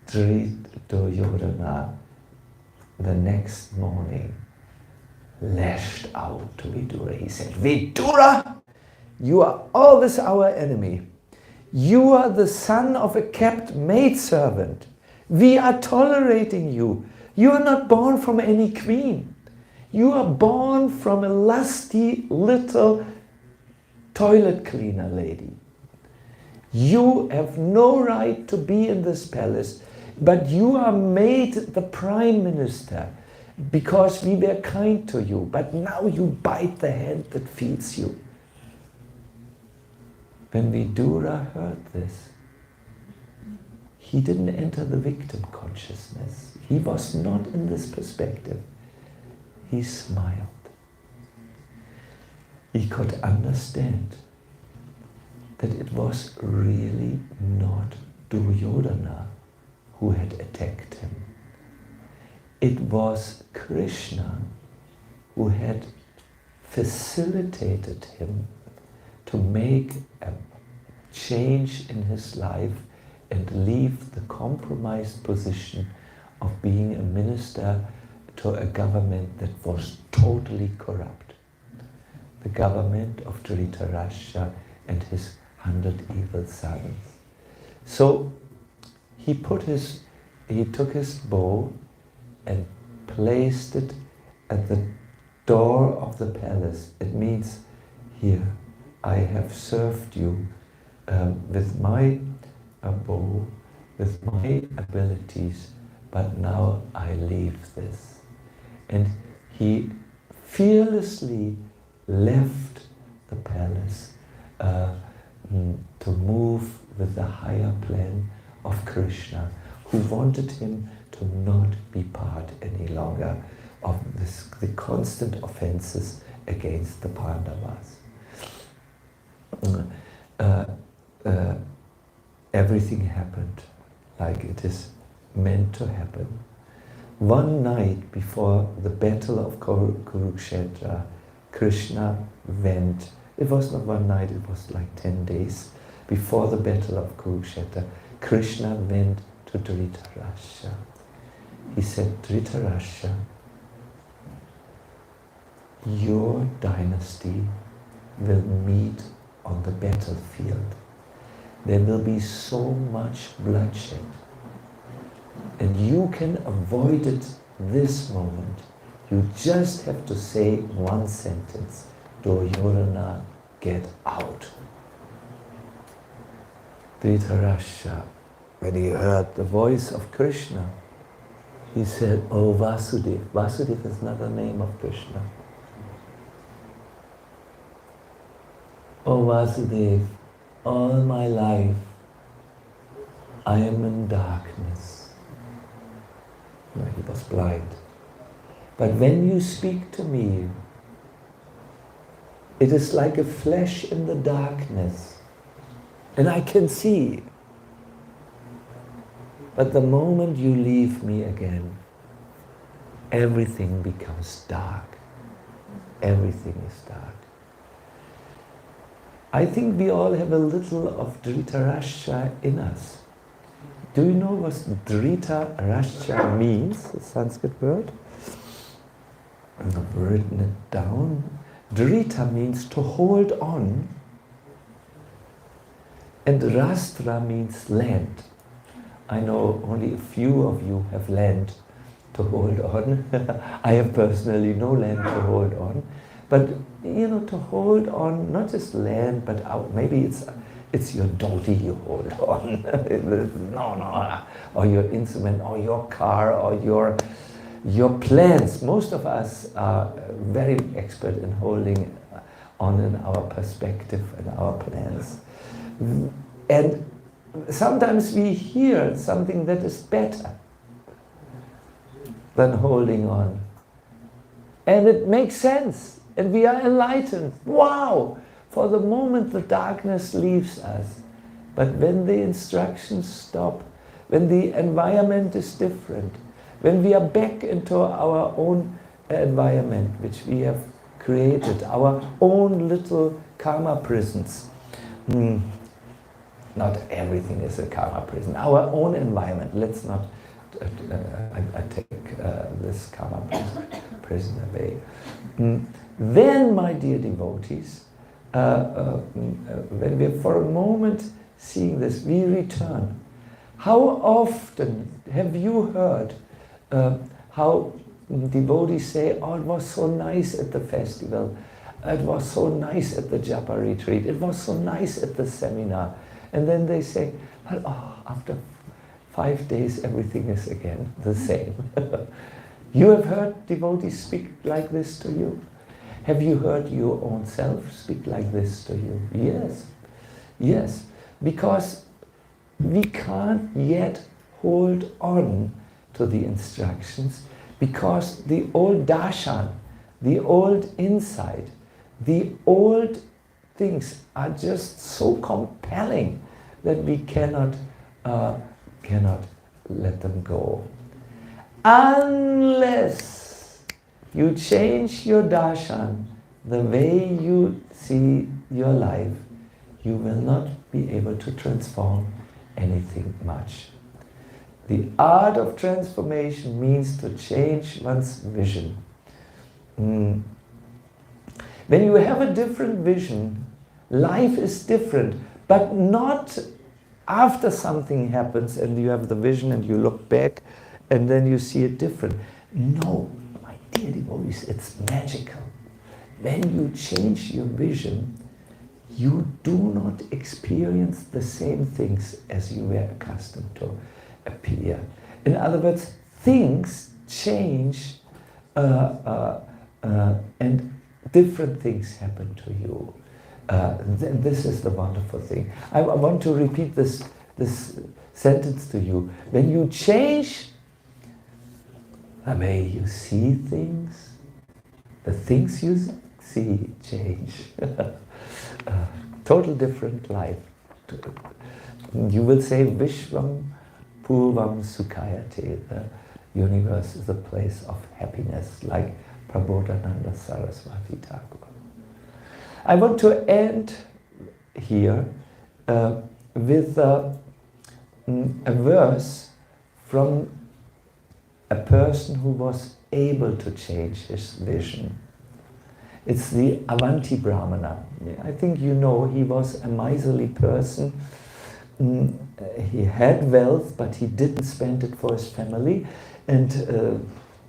Duryodhana the next morning lashed out to Vidura. He said, Vidura, you are always our enemy. You are the son of a kept maidservant. We are tolerating you. You are not born from any queen. You are born from a lusty little toilet cleaner lady. You have no right to be in this palace, but you are made the prime minister because we were kind to you, but now you bite the hand that feeds you. When Vidura heard this, he didn't enter the victim consciousness. He was not in this perspective. He smiled. He could understand that it was really not Duryodhana who had attacked him. It was Krishna who had facilitated him to make a change in his life and leave the compromised position of being a minister to a government that was totally corrupt. The government of Dhritarashtra and his 100 evil sons. So he took his bow and placed it at the door of the palace. It means, here, I have served you with my bow, with my abilities, but now I leave this. And he fearlessly left the palace to move with the higher plan of Krishna, who wanted him to not be part any longer of the constant offenses against the Pandavas. Everything happened like it is meant to happen. One night before the battle of Kurukshetra, Krishna went. It was not one night, it was like 10 days before the battle of Kurukshetra. Krishna went to Dhritarashtra. He said, Dhritarashtra, your dynasty will meet on the battlefield. There will be so much bloodshed. And you can avoid it this moment. You just have to say one sentence, Duryodhana, get out. Dhritarashtra, when he heard the voice of Krishna, he said, oh Vasudeva. Vasudeva is not the name of Krishna. Oh Vasudeva, all my life I am in darkness. No, he was blind. But when you speak to me, it is like a flash in the darkness, and I can see. But the moment you leave me again, everything becomes dark. Everything is dark. I think we all have a little of Dhritarashtra in us. Do you know what Dhritarashtra means, the Sanskrit word? I've written it down. Dhrita means to hold on, and Rashtra means land. I know only a few of you have land to hold on. I have personally no land to hold on. But, you know, to hold on, not just land, but out. Maybe it's your dhoti you hold on. Or your instrument, or your car, or your plans. Most of us are very expert in holding on in our perspective and our plans. And sometimes we hear something that is better than holding on. And it makes sense. And we are enlightened. Wow! For the moment the darkness leaves us. But when the instructions stop, when the environment is different, when we are back into our own environment, which we have created, our own little karma prisons. Not everything is a karma prison. Our own environment. Let's not I take this karma prison away. Then, my dear devotees, when we're for a moment seeing this, we return. How often have you heard how devotees say, oh, it was so nice at the festival, it was so nice at the japa retreat, it was so nice at the seminar. And then they say, well, oh, after 5 days everything is again the same. You have heard devotees speak like this to you? Have you heard your own self speak like this to you? Yes, yes, because we can't yet hold on to the instructions, because the old darshan, the old insight, the old things are just so compelling that we cannot let them go. Unless you change your darshan, the way you see your life, you will not be able to transform anything much. The art of transformation means to change one's vision. When you have a different vision, life is different, but not after something happens and you have the vision and you look back and then you see it different. No, my dear devotees, it's magical. When you change your vision, you do not experience the same things as you were accustomed to appear. In other words, things change and different things happen to you. This is the wonderful thing. I want to repeat this sentence to you. When you change the way you see things, the things you see change. Total different life. You will say Vishvam Purvam Sukhayate. The universe is a place of happiness, like Prabodhananda Saraswati Thakur. I want to end here with a verse from a person who was able to change his vision. It's the Avanti Brahmana. I think you know he was a miserly person. He had wealth, but he didn't spend it for his family. And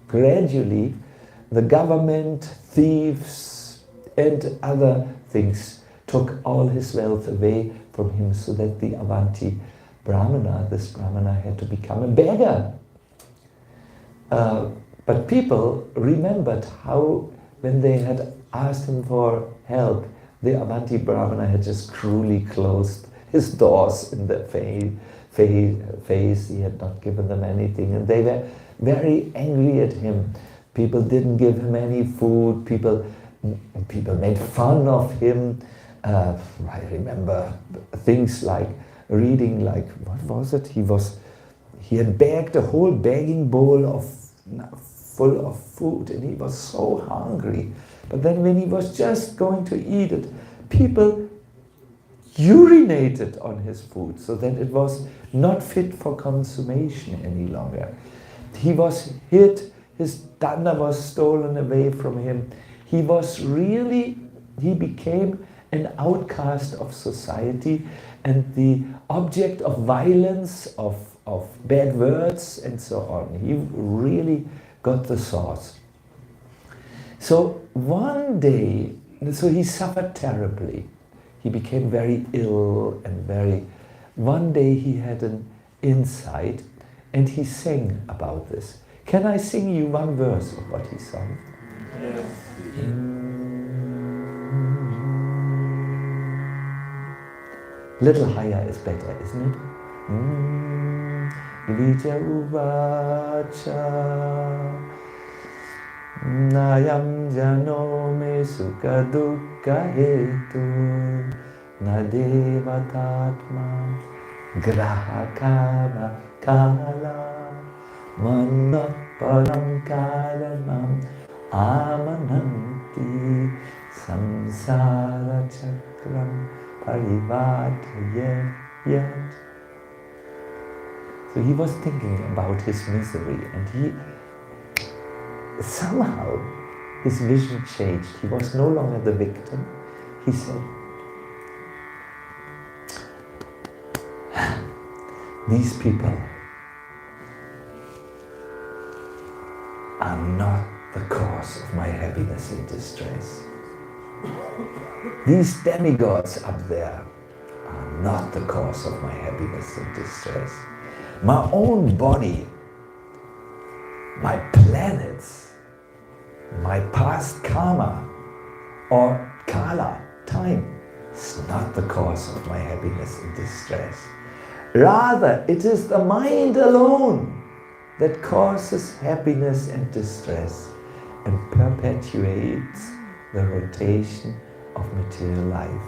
gradually, the government, thieves, and other things took all his wealth away from him, so that the Avanti Brahmana, this Brahmana, had to become a beggar. But people remembered how, when they had asked him for help, the Avanti Brahmana had just cruelly closed his doors in their face. He had not given them anything, and they were very angry at him. People didn't give him any food. People made fun of him. I remember things like reading, like, what was it? He had bagged a whole bagging bowl full of food, and he was so hungry. But then when he was just going to eat it, people urinated on his food, so that it was not fit for consummation any longer. He was hit, his danda was stolen away from him. He became an outcast of society and the object of violence, of bad words and so on. He really got the sauce. So one day, he suffered terribly. He became very ill and one day he had an insight and he sang about this. Can I sing you one verse of what he sang? Yes. Little higher is better, isn't it? Vijaya uvacha Nayam jano me sukha dukkha hetu Nadevatatma graha kama kala Manat param kalanam amananti Samsara chakram parivadayat. So he was thinking about his misery, and somehow his vision changed. He was no longer the victim. He said, these people are not the cause of my happiness and distress. These demigods up there are not the cause of my happiness and distress. My own body, my planets, my past karma or kala, time, is not the cause of my happiness and distress. Rather, it is the mind alone that causes happiness and distress and perpetuates the rotation of material life.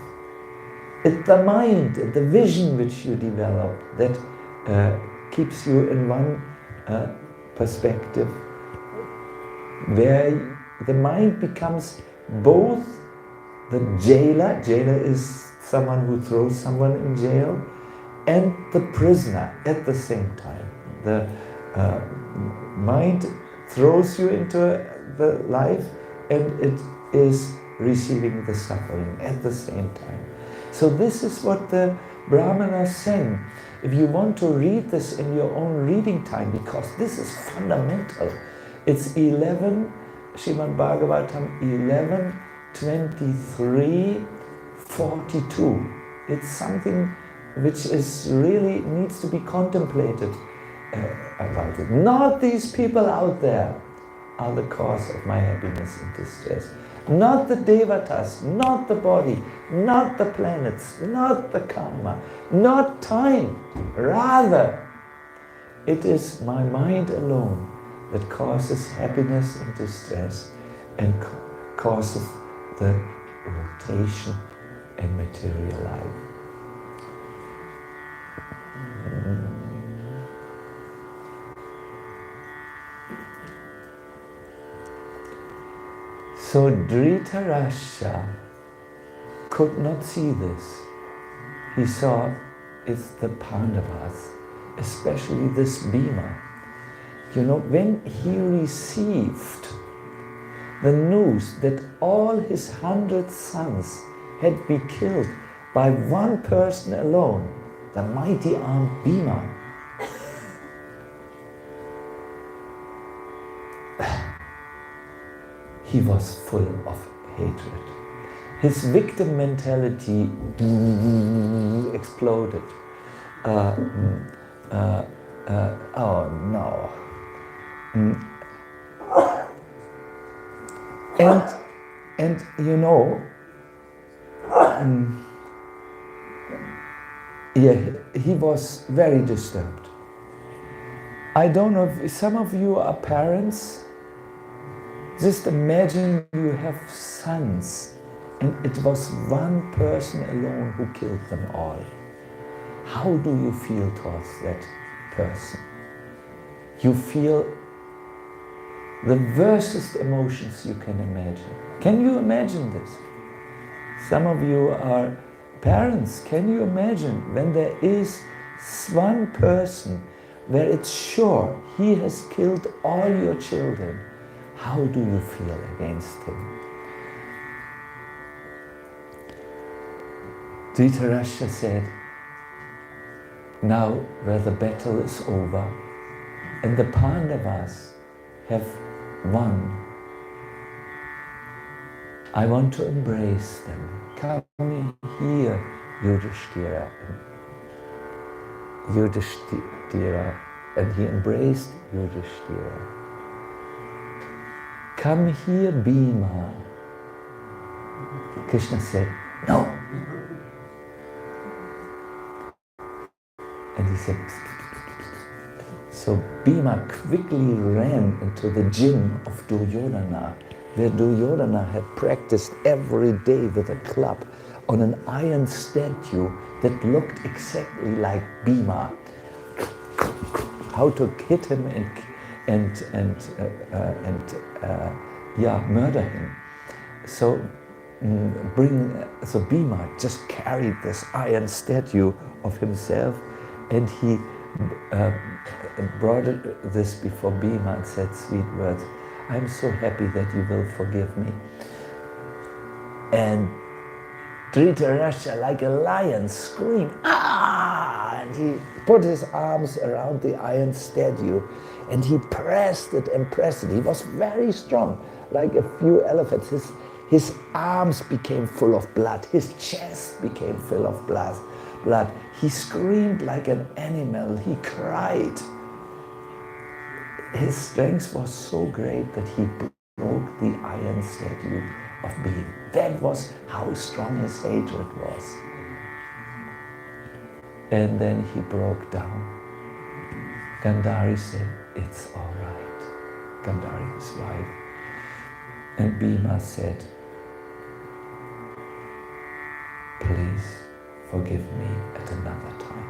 It's the mind, the vision which you develop that keeps you in one perspective, where the mind becomes both the jailer is someone who throws someone in jail, and the prisoner at the same time. The mind throws you into the life, and it is receiving the suffering at the same time. So this is what the Brahmanas sang. If you want to read this in your own reading time, because this is fundamental. It's 11, Srimad Bhagavatam 11, 23, 42. It's something which is really needs to be contemplated about it. Not these people out there are the cause of my happiness and distress. Not the devatas, not the body, not the planets, not the karma, not time. Rather, it is my mind alone that causes happiness and distress and causes the rotation in material life. So Dhritarashtra could not see this. He saw it's the Pandavas, especially this Bhima. You know, when he received the news that all his 100 sons had been killed by one person alone, the mighty armed Bhima, he was full of hatred. His victim mentality exploded. Oh no. And you know, yeah, he was very disturbed. I don't know if some of you are parents. Just imagine you have sons and it was one person alone who killed them all. How do you feel towards that person? You feel the worstest emotions you can imagine. Can you imagine this? Some of you are parents. Can you imagine when there is one person where it's sure he has killed all your children? How do you feel against him? Dhritarashtra said, now where the battle is over and the Pandavas have won, I want to embrace them. Come here, Yudhishthira. Yudhishthira. And he embraced Yudhishthira. Come here, Bhima. Krishna said, no. And he said, so Bhima quickly ran into the gym of Duryodhana, where Duryodhana had practiced every day with a club on an iron statue that looked exactly like Bhima. How to hit him and murder him. So Bhima just carried this iron statue of himself, and he brought this before Bhima and said sweet words. I'm so happy that you will forgive me. And Dhritarashtra, like a lion, screamed, ah! And he put his arms around the iron statue and he pressed it and pressed it. He was very strong, like a few elephants. His arms became full of blood. His chest became full of blood. He screamed like an animal. He cried. His strength was so great that he broke the iron statue of being. That was how strong his hatred was. And then he broke down. Gandhari said, it's all right. Gandhari, his wife. And Bhima said, please forgive me at another time.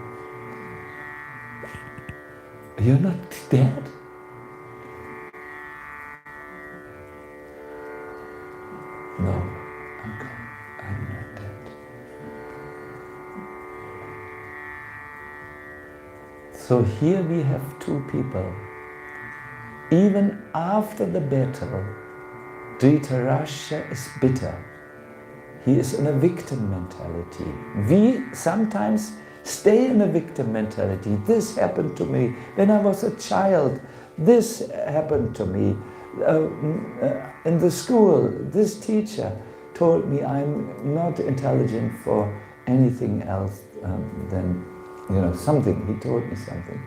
You're not dead. No, uncle, I'm not dead. So here we have two people. Even after the battle, Dhritarashtra is bitter. He is in a victim mentality. We sometimes stay in a victim mentality. This happened to me when I was a child. This happened to me. In the school, this teacher told me I'm not intelligent for anything else than, something. He told me something.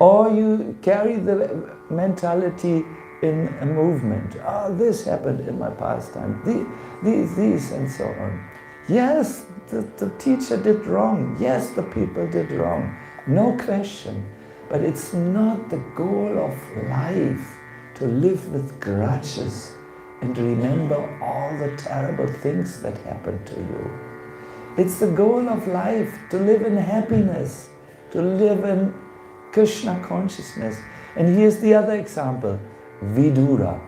Or you carry the mentality in a movement. Oh, this happened in my pastime. These and so on. Yes, the teacher did wrong. Yes, the people did wrong. No question. But it's not the goal of life to live with grudges and remember all the terrible things that happened to you. It's the goal of life to live in happiness, to live in Krishna consciousness. And here's the other example, Vidura.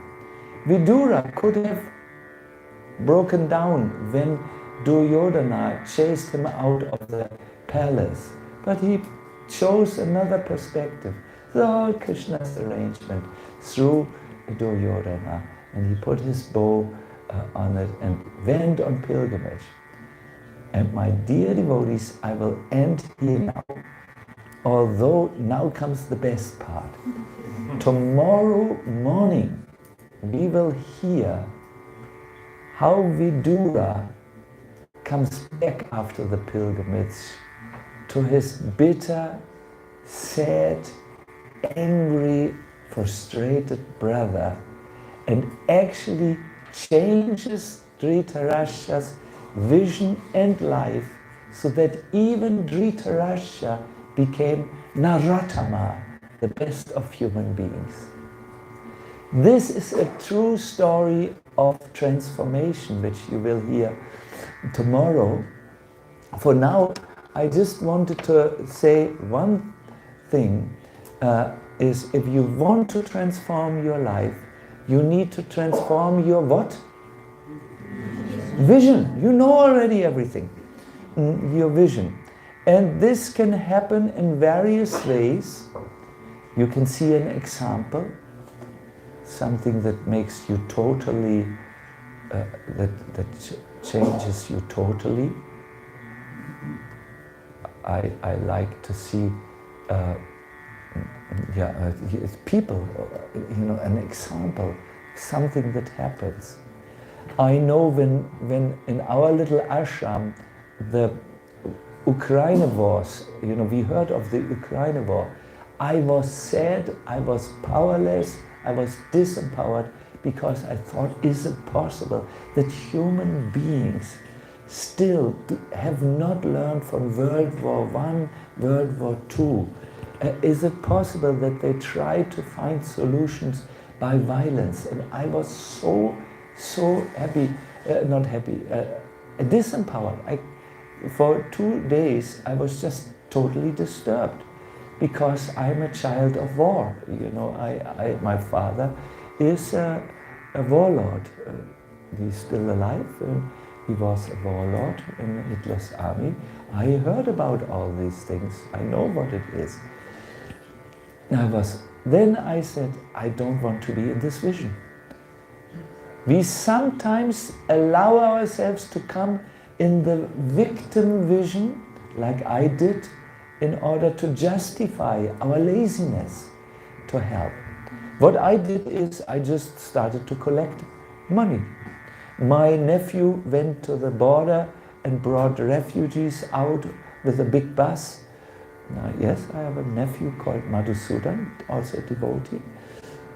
Vidura could have broken down when Duryodhana chased him out of the palace, but he chose another perspective. So Krishna's arrangement through Duryodhana, and he put his bow on it and went on pilgrimage. And my dear devotees, I will end here now, although now comes the best part. Tomorrow morning we will hear how Vidura comes back after the pilgrimage to his bitter, sad, angry, frustrated brother, and actually changes Dhritarashtra's vision and life so that even Dhritarashtra became Narottama, the best of human beings. This is a true story of transformation, which you will hear tomorrow. For now, I just wanted to say one thing, is if you want to transform your life, you need to transform your what? Vision. You know already everything. Your vision. And this can happen in various ways. You can see an example, something that makes you totally, that changes you totally. I like to see people, an example, something that happens. I know when in our little ashram, the Ukraine wars, we heard of the Ukraine war, I was sad, I was powerless, I was disempowered, because I thought, is it possible that human beings still have not learned from World War I, World War II? Is it possible that they try to find solutions by violence? And I was so happy, not happy, disempowered. For 2 days I was just totally disturbed, because I'm a child of war. My father is a warlord. He's still alive. He was a warlord in Hitler's army. I heard about all these things. I know what it is. Then I said, I don't want to be in this vision. We sometimes allow ourselves to come in the victim vision, like I did, in order to justify our laziness to help. What I did is I just started to collect money. My nephew went to the border and brought refugees out with a big bus. Yes, I have a nephew called Madhusudan, also a devotee,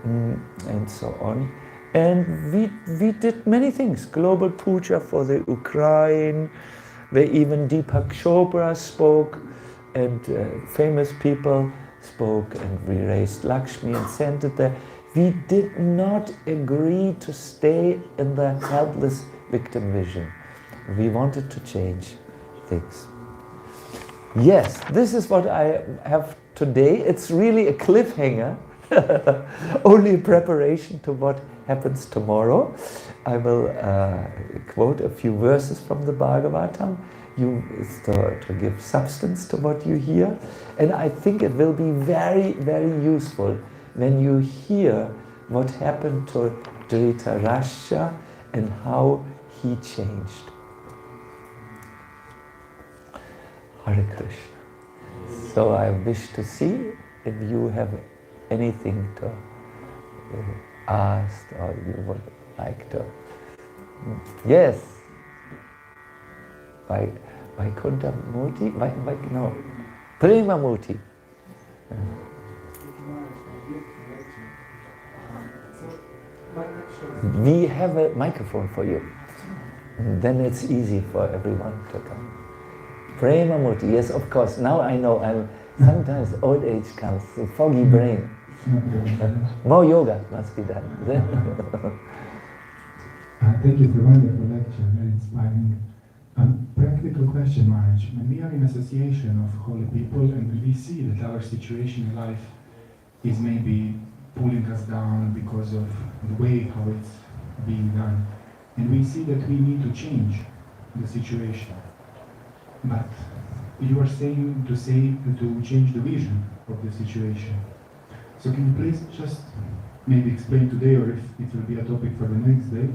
and so on. And we did many things. Global puja for the Ukraine, where even Deepak Chopra spoke, and famous people spoke, and we raised Lakshmi and sent it there. We did not agree to stay in the helpless victim vision. We wanted to change things. Yes, this is what I have today. It's really a cliffhanger, only a preparation to what happens tomorrow. I will quote a few verses from the Bhagavatam to give substance to what you hear. And I think it will be very, very useful when you hear what happened to Dhritarashtra and how he changed. Hare Krishna. So I wish to see if you have anything to ask or you would like to. Yes. Vaikuntha Murti? No. Prema Murti. We have a microphone for you. Then it's easy for everyone to come. Prema Murti, yes, of course. Now I know. Sometimes old age comes, a foggy brain. More yoga must be done. Thank you for a wonderful lecture, very inspiring. Practical question, Maharaj. When we are in association of holy people and when we see that our situation in life is maybe pulling us down because of the way how it's being done, and we see that we need to change the situation, but you are saying to change the vision of the situation. So can you please just maybe explain today, or if it will be a topic for the next day,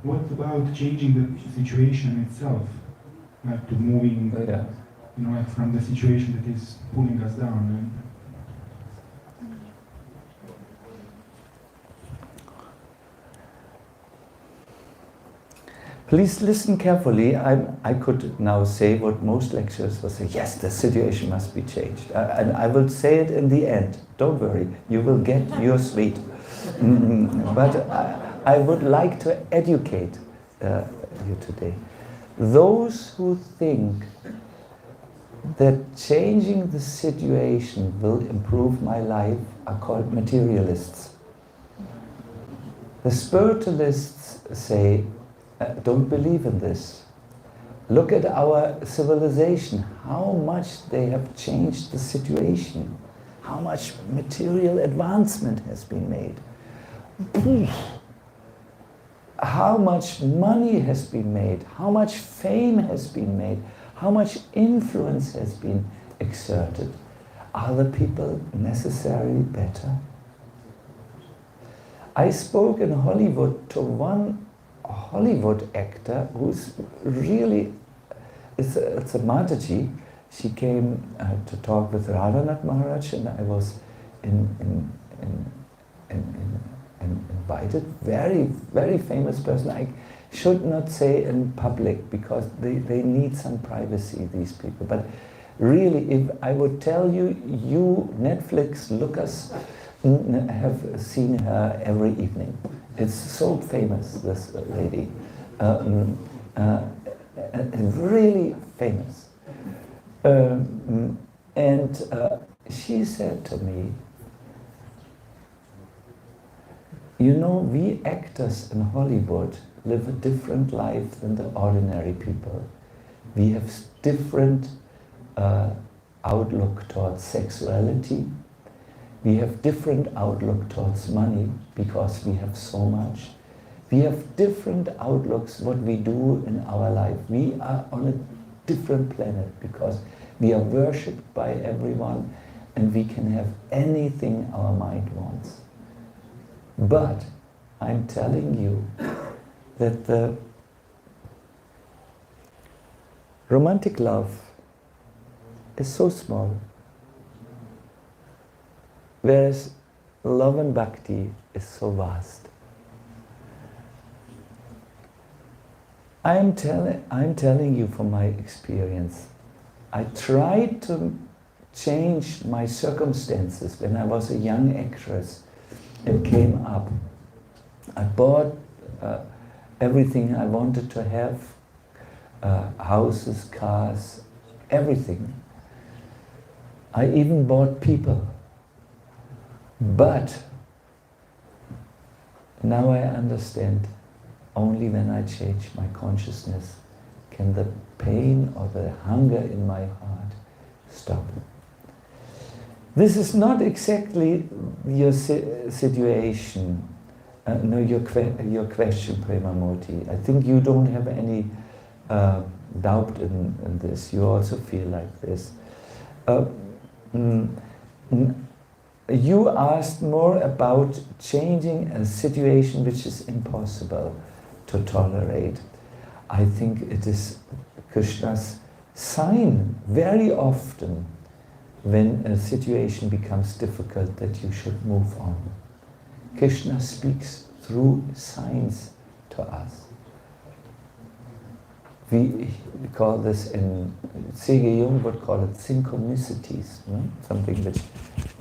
what about changing the situation itself, like to moving, like from the situation that is pulling us down? Please listen carefully. I could now say what most lecturers will say. Yes, the situation must be changed. And I will say it in the end. Don't worry, you will get your sweet. But I would like to educate you today. Those who think that changing the situation will improve my life are called materialists. The spiritualists say, don't believe in this. Look at our civilization, how much they have changed the situation, how much material advancement has been made. How much money has been made, how much fame has been made, how much influence has been exerted. Are the people necessarily better? I spoke in Hollywood to one Hollywood actor who's really, it's a Mataji. She came to talk with Radhanath Maharaj, and I was invited. Very, very famous person. I should not say in public because they need some privacy, these people. But really, if I would tell you, Netflix, Lucas, have seen her every evening. It's so famous, this lady. Really famous. And she said to me, you know, we actors in Hollywood live a different life than the ordinary people. We have different outlook towards sexuality. We have different outlook towards money because we have so much. We have different outlooks what we do in our life. We are on a different planet because we are worshipped by everyone and we can have anything our mind wants. But I'm telling you that the romantic love is so small, whereas love and bhakti is so vast. I'm telling you from my experience, I tried to change my circumstances when I was a young actress and came up. I bought everything I wanted to have, houses, cars, everything. I even bought people. But now I understand, only when I change my consciousness can the pain or the hunger in my heart stop. This is not exactly your situation. No, your question, Premamurti. I think you don't have any doubt in this. You also feel like this. You asked more about changing a situation which is impossible to tolerate. I think it is Krishna's sign very often when a situation becomes difficult that you should move on. Krishna speaks through signs to us. We call this in C.G. Jung would call it synchronicities, no? Something which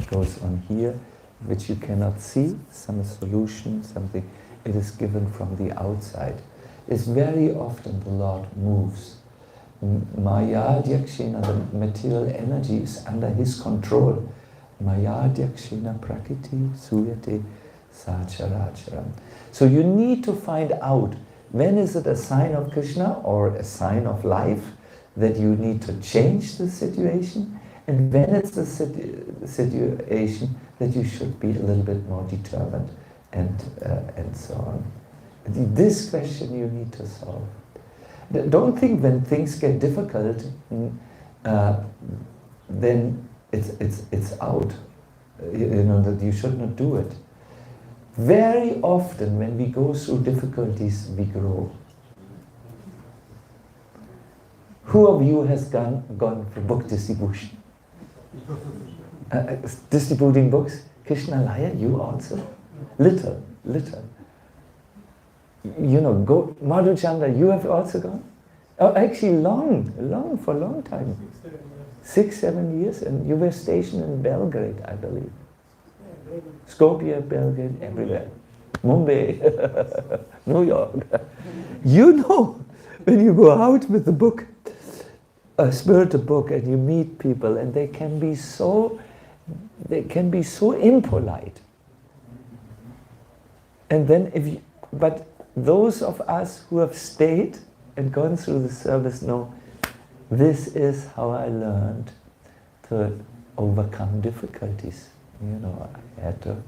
goes on here, which you cannot see, some solution, something. It is given from the outside. It's very often the Lord moves. Maya Dyakshina, the material energy is under his control. Maya Dyakshina Prakriti Suyate Sacharacharam. So you need to find out when is it a sign of Krishna or a sign of life that you need to change the situation, and when it's a situation that you should be a little bit more determined and so on. This question you need to solve. Don't think when things get difficult, then it's out. You know that you should not do it. Very often when we go through difficulties, we grow. Who of you has gone for book distribution? Distributing books? Krishna Laya, you also? Little. You know, go, Madhu Chandra, you have also gone? Oh, actually for a long time. 6-7 years, and you were stationed in Belgrade, I believe. Skopje, Belgrade, everywhere. Mumbai, New York. You know, when you go out with the book, a spiritual book, and you meet people, and they can be so impolite. And then but those of us who have stayed and gone through the service know, this is how I learned to overcome difficulties. You know, I had to.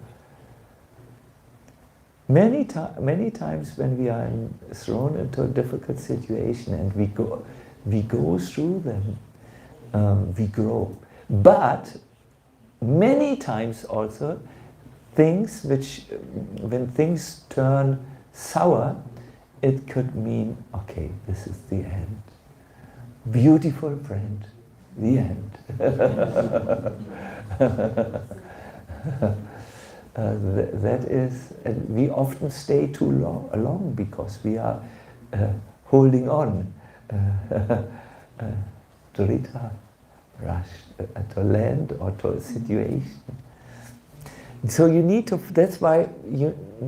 Many times when we are thrown into a difficult situation and we go through them, we grow. But many times also, when things turn sour, it could mean, okay, this is the end. Beautiful friend, the end. That is, and we often stay too long because we are holding on to Rita, rush to land or to a situation. So you need to, that's why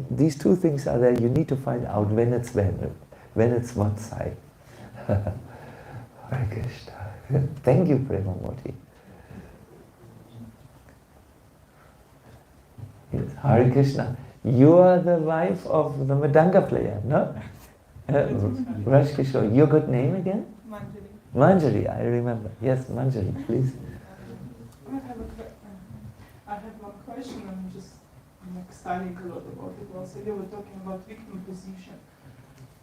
these two things are there. You need to find out when it's what side. Hare Krishna. Thank you, Premamurti. Yes, Hare Krishna. You are the wife of the Madanga player, no? Raj Kishore. Your good name again? Manjari. Manjari, I remember. Yes, Manjari, please. I have one question. I'm studying a lot about it. Also, you were talking about victim position,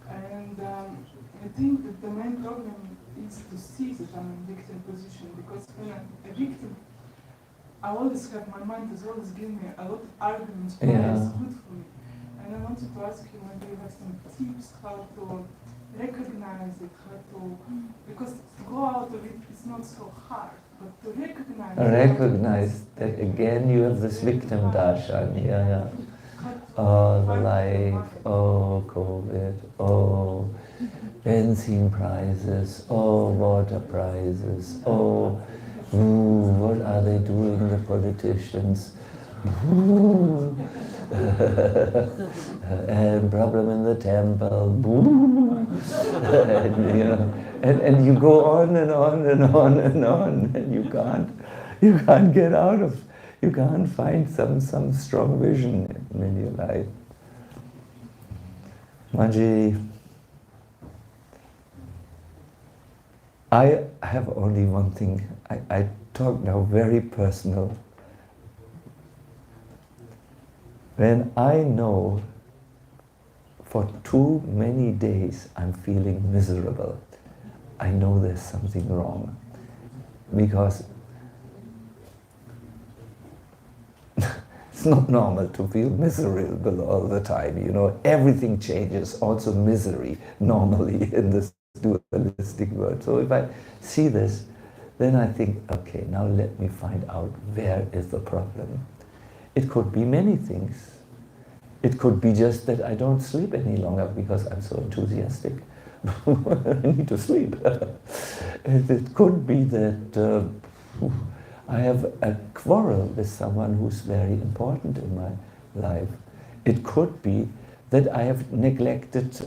and I think that the main problem is to see that I'm in victim position, because when I'm a victim, I always have, my mind is always giving me a lot of arguments why it's good for me. And I wanted to ask you whether you have some tips how to recognize it, because to go out of it is not so hard, but to recognize that again you have this victim darshan, Oh, the life, oh, COVID, oh, benzene prices, oh, water prices, oh, what are they doing, the politicians? And problem in the temple. and you go on and on and on and on, and you can't get out of. You can't find some strong vision in your life. Manji, I have only one thing I talk now very personal. When I know for too many days I'm feeling miserable, I know there's something wrong. Because it's not normal to feel miserable all the time, you know. Everything changes, also misery, normally in this dualistic world. So if I see this, then I think, okay, now let me find out where is the problem. It could be many things. It could be just that I don't sleep any longer because I'm so enthusiastic. I need to sleep. It could be that I have a quarrel with someone who's very important in my life. It could be that I have neglected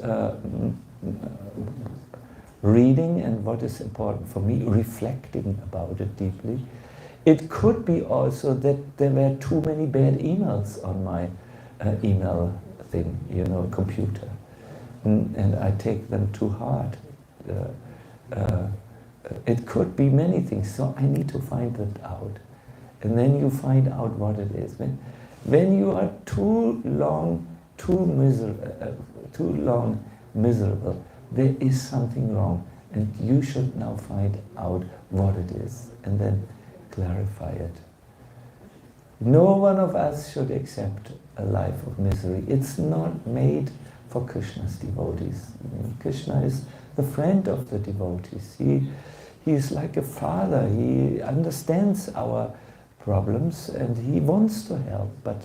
reading and what is important for me, reflecting about it deeply. It could be also that there were too many bad emails on my email thing, you know, computer. And I take them too hard. It could be many things, so I need to find that out. And then you find out what it is. When you are too long miserable, there is something wrong. And you should now find out what it is and then clarify it. No one of us should accept a life of misery. It's not made for Krishna's devotees. Krishna is the friend of the devotees. He is like a father. He understands our problems and he wants to help. But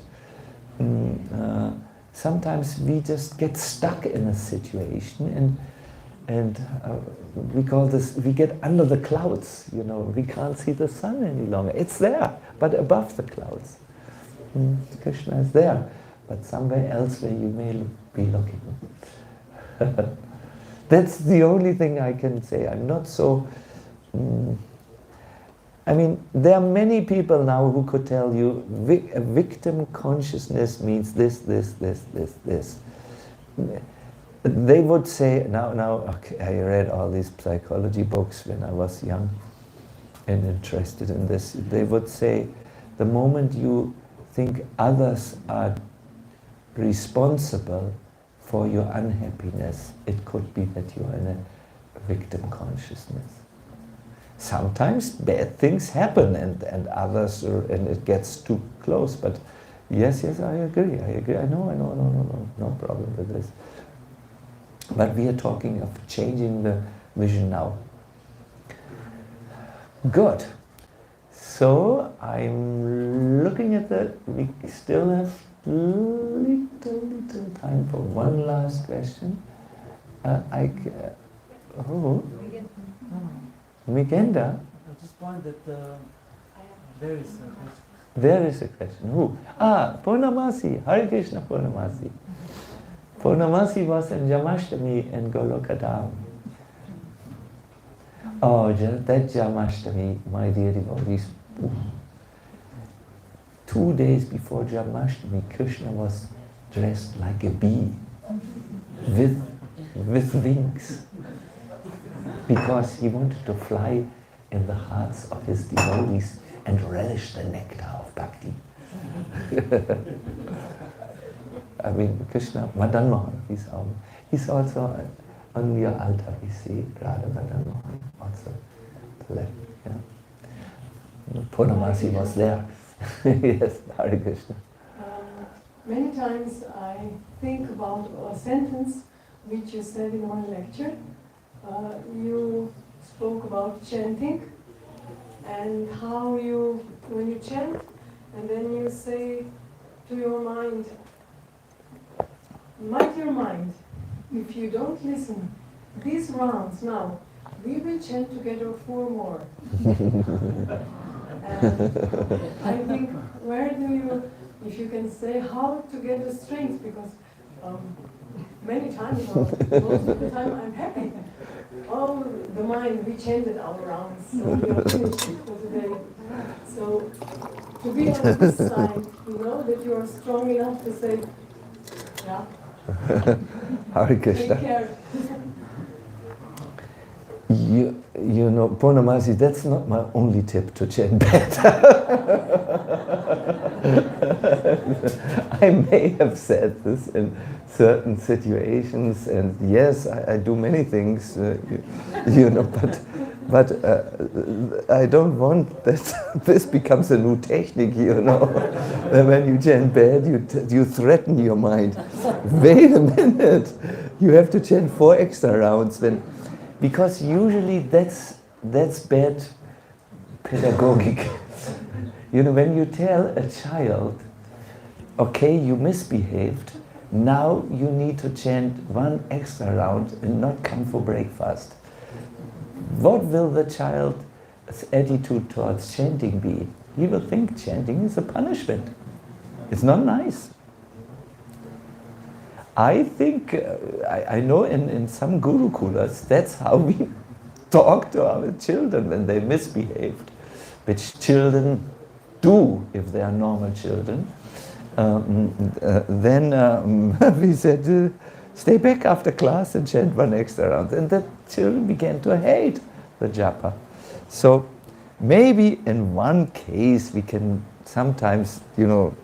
sometimes we just get stuck in a situation and we call this, we get under the clouds, you know. We can't see the sun any longer. It's there, but above the clouds. Krishna is there, but somewhere else where you may be looking. That's the only thing I can say. I'm not so... I mean, there are many people now who could tell you a victim consciousness means this. They would say, okay, I read all these psychology books when I was young and interested in this. They would say, the moment you think others are responsible for your unhappiness, it could be that you are in a victim consciousness. Sometimes bad things happen and others, and it gets too close, but yes, I agree, I know, no problem with this. But we are talking of changing the vision now. Good. So I'm looking at that. We still have little time for one last question. Migenda? At this point that there is a question. There is a question. Who? Purnamasi. Hare Krishna Purnamasi. Purnamasi was in Jamashtami in Golokadam. Oh, that Jamashtami, my dear devotees. 2 days before Jamashtami, Krishna was dressed like a bee with wings, because he wanted to fly in the hearts of his devotees and relish the nectar of Bhakti. I mean, Krishna, Madan Mohan, he's also on your altar, we see Radha Madan Mohan also left. Yeah. Purnamasi was there. Yes, Hare Krishna. Many times I think about a sentence which you said in one lecture. You spoke about chanting and how you, when you chant, and then you say to your mind, your mind, if you don't listen, these rounds now, we will chant together 4 more. And I think, where do you, if you can say how to get the strength, because many times, most of the time I'm happy. Oh, the mind, we chanted our rounds, so we are finished for today. So, to be on this side, you know that you are strong enough to say, yeah, Hare Krishna. take care. You know, Purnamasi, that's not my only tip to chant better. I may have said this in certain situations, and yes, I do many things, you know, but I don't want that this becomes a new technique, you know. When you chant bad, you threaten your mind. Wait a minute, you have to chant 4 extra rounds because usually that's bad pedagogic. You know, when you tell a child, okay, you misbehaved, now you need to chant 1 extra round and not come for breakfast. What will the child's attitude towards chanting be? He will think chanting is a punishment. It's not nice. I think, I know in some gurukulas, that's how we talk to our children when they misbehaved, which children do if they are normal children. Then we said, stay back after class and chant 1 extra round. And the children began to hate the japa. So maybe in one case we can sometimes, you know,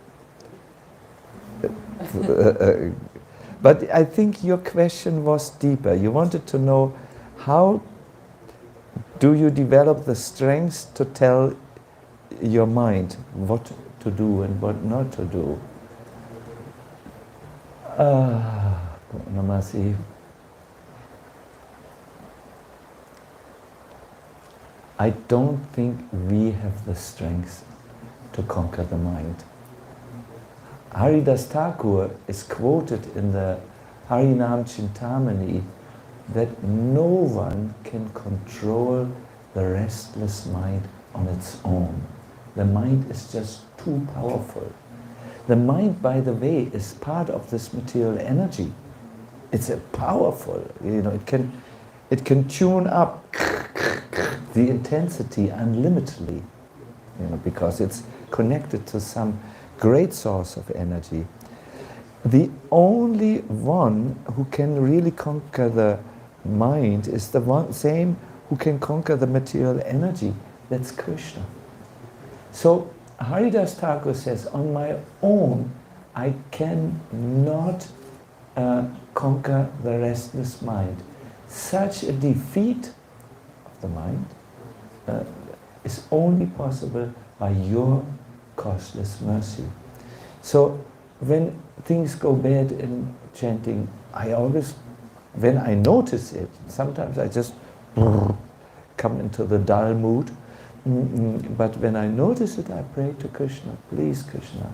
but I think your question was deeper. You wanted to know, how do you develop the strength to tell your mind what to do and what not to do? Namasi. I don't think we have the strength to conquer the mind. Haridas Thakur is quoted in the Harinam Chintamani that no one can control the restless mind on its own. The mind is just too powerful. The mind, by the way, is part of this material energy. It's a powerful, you know, it can tune up the intensity unlimitedly, you know, because it's connected to some great source of energy. The only one who can really conquer the mind is the same who can conquer the material energy. That's Krishna. So Haridas Thakur says, on my own, I cannot conquer the restless mind. Such a defeat of the mind is only possible by your costless mercy. So when things go bad in chanting, I always, when I notice it, sometimes I just come into the dull mood, but when I notice it, I pray to Krishna, please Krishna,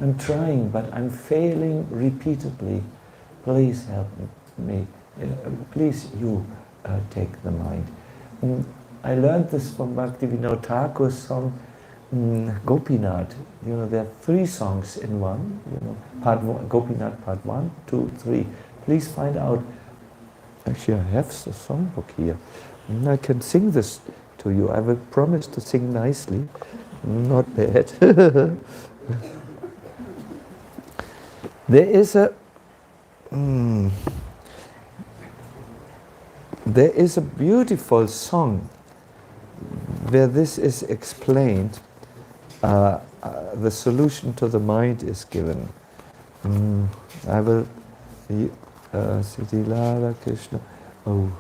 I'm trying, but I'm failing repeatedly. Please help me. Please you take the mind. I learned this from Bhaktivinoda Thakur's song, Gopinath. You know, there are 3 songs in one. You know, part 1, Gopinath, part 1, 2, 3. Please find out. Actually, I have the songbook here. I can sing this to you. I will promise to sing nicely. Not bad. There is a beautiful song where this is explained. The solution to the mind is given. I will Siddhi Lara Krishna. Oh,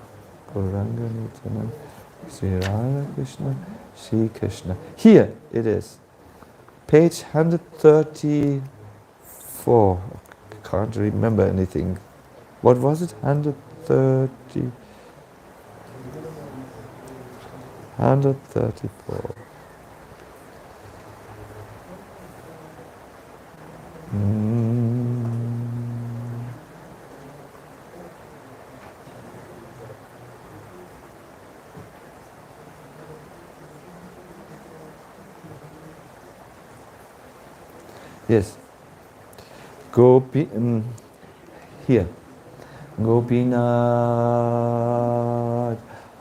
Gauranga Nityananda, Sri Radha Krishna, Sri Krishna. Here it is. Page 134. I can't remember anything. What was it? 130. 134. Yes. Gopi, here. Gopinath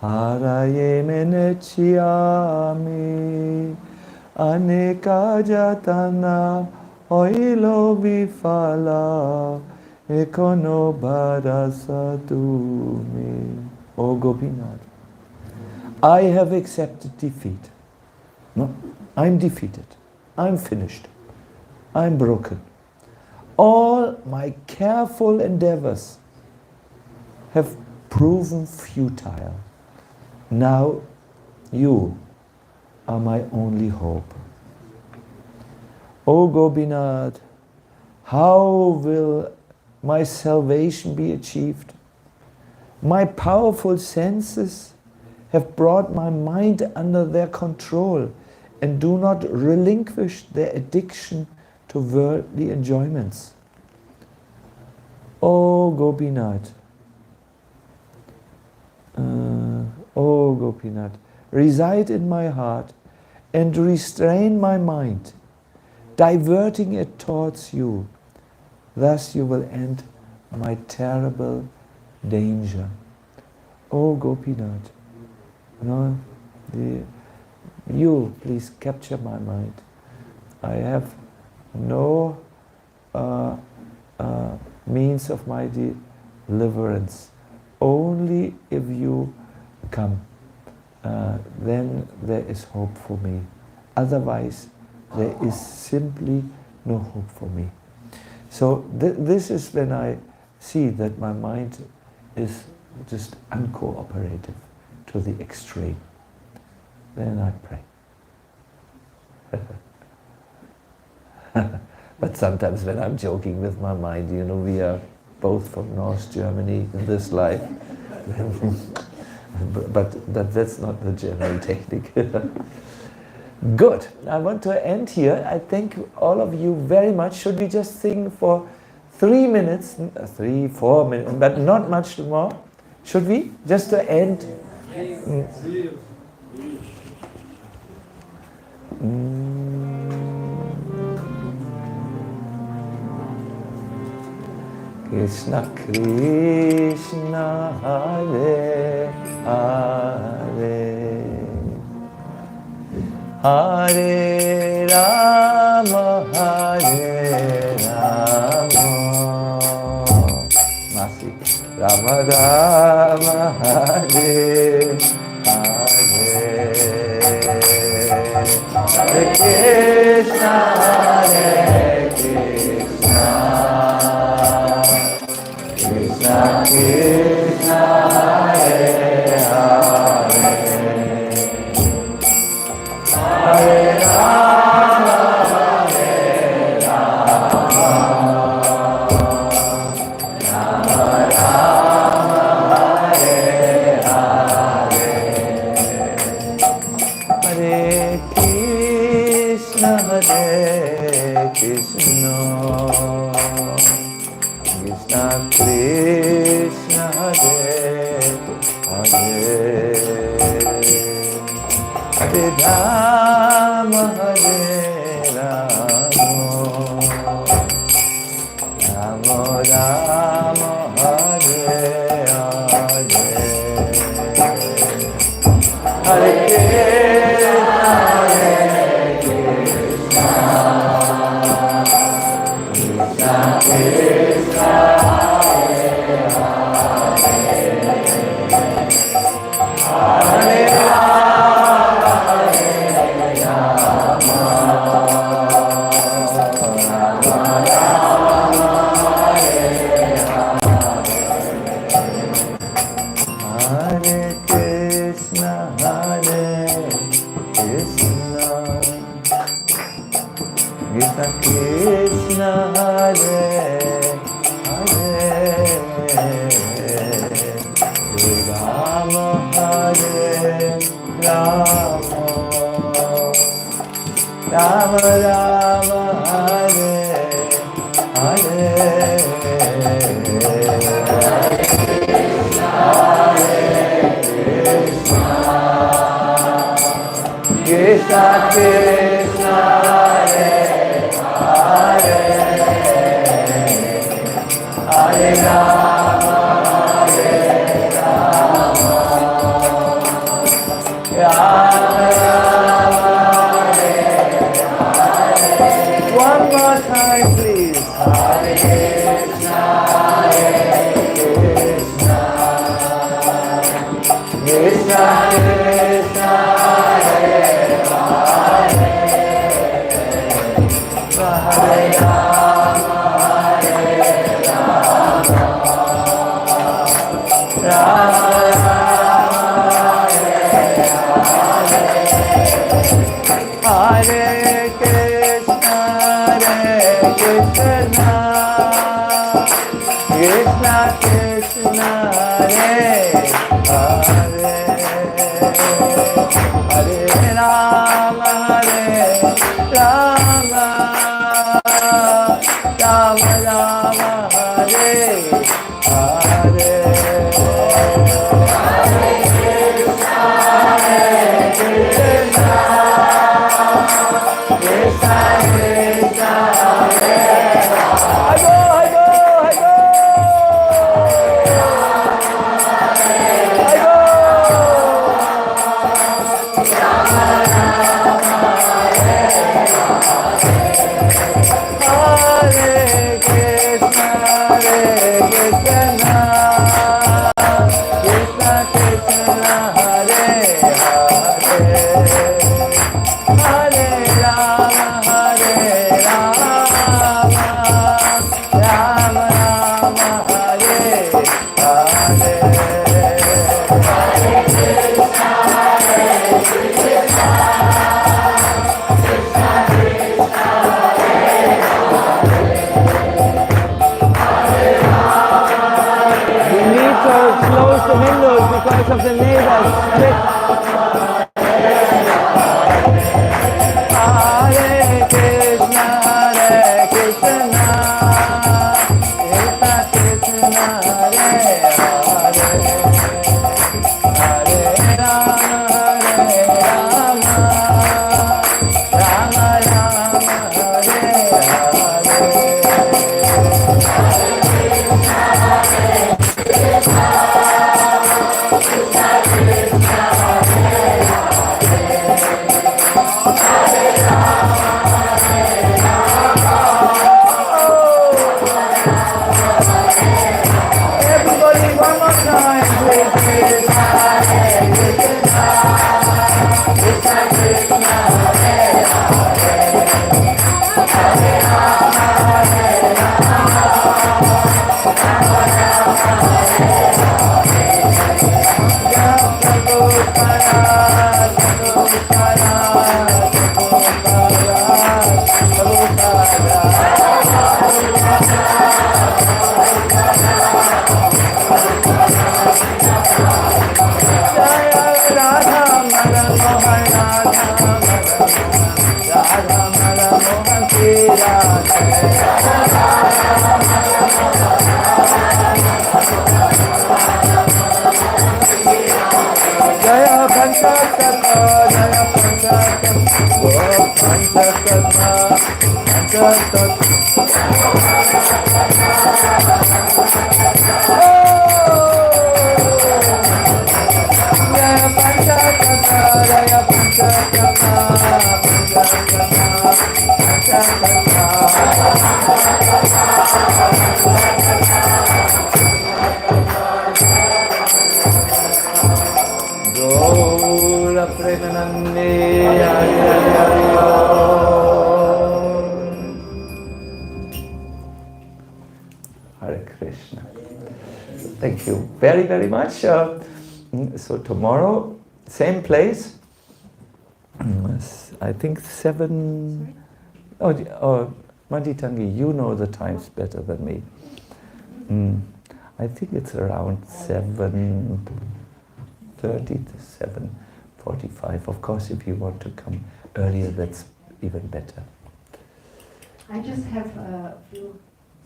Haraye menechyami Aneka jatana oilo vifala Ekono bharasatumi. Oh Gopinath, I have accepted defeat. No, I'm defeated. I'm finished. I'm broken. All my careful endeavors have proven futile. Now you are my only hope. O Gopinath, how will my salvation be achieved? My powerful senses have brought my mind under their control and do not relinquish their addiction to worldly enjoyments. O Gopinath, O Gopinath, reside in my heart and restrain my mind, diverting it towards you. Thus you will end my terrible danger. O Gopinath, no, you please capture my mind. I have no means of my deliverance. Only if you come, then there is hope for me. Otherwise, there is simply no hope for me. So this is when I see that my mind is just uncooperative to the extreme. Then I pray. But sometimes when I'm joking with my mind, you know, we are both from North Germany in this life. but that's not the general technique. Good. I want to end here. I thank all of you very much. Should we just sing for 3 minutes, 3-4 minutes, but not much more? Should we? Just to end? Krishna Krishna Hare Hare Hare Rama Hare Rama Masi Rama Rama Hare Hare Hare Krishna Hare Krishna Krishna Krishna Hare Hare Hare Rama Hare Rama Rama Rama Hare Hare Hare Krishna Hare Krishna Krishna Krishna Hare Hare Hare Rama Hare Rama Rama Rama Hare Hare Hare Krishna Krishna Rama Rama Hare Hare Krishna Krishna Hare Hare Hare Rama Hare Rama Rama Rama one more time, please. Hare Krishna, Hare Krishna, Krishna Krishna. Thank you very, very much. So tomorrow, same place. I think 7. Oh, Manditangi, you know the times better than me. I think it's around 7:30 to 7:45. Of course, if you want to come earlier, that's even better. I just have a few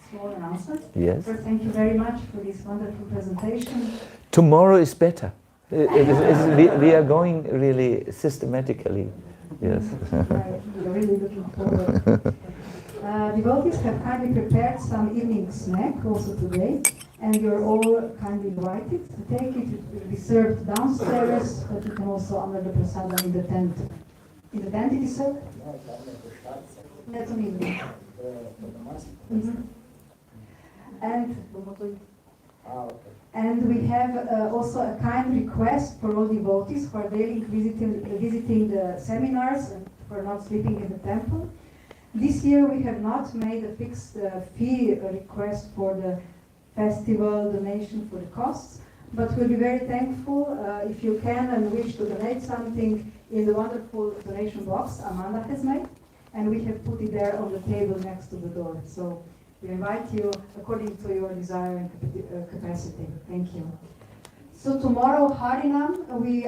small announcements. Yes. First, thank you very much for this wonderful presentation. Tomorrow is better. We are going really systematically. Yes. We're really looking forward. Devotees have kindly prepared some evening snack also today, and you're all kindly invited to take it. It will be served downstairs, but you can also under the prasadam in the tent. In the tent it is served? That's an evening. And we have also a kind request for all devotees who are daily visiting the seminars and who are not sleeping in the temple. This year we have not made a fixed fee request for the festival donation for the costs, but we'll be very thankful if you can and wish to donate something in the wonderful donation box Amanda has made, and we have put it there on the table next to the door. So we invite you according to your desire and capacity. Thank you. So tomorrow, Harinam, we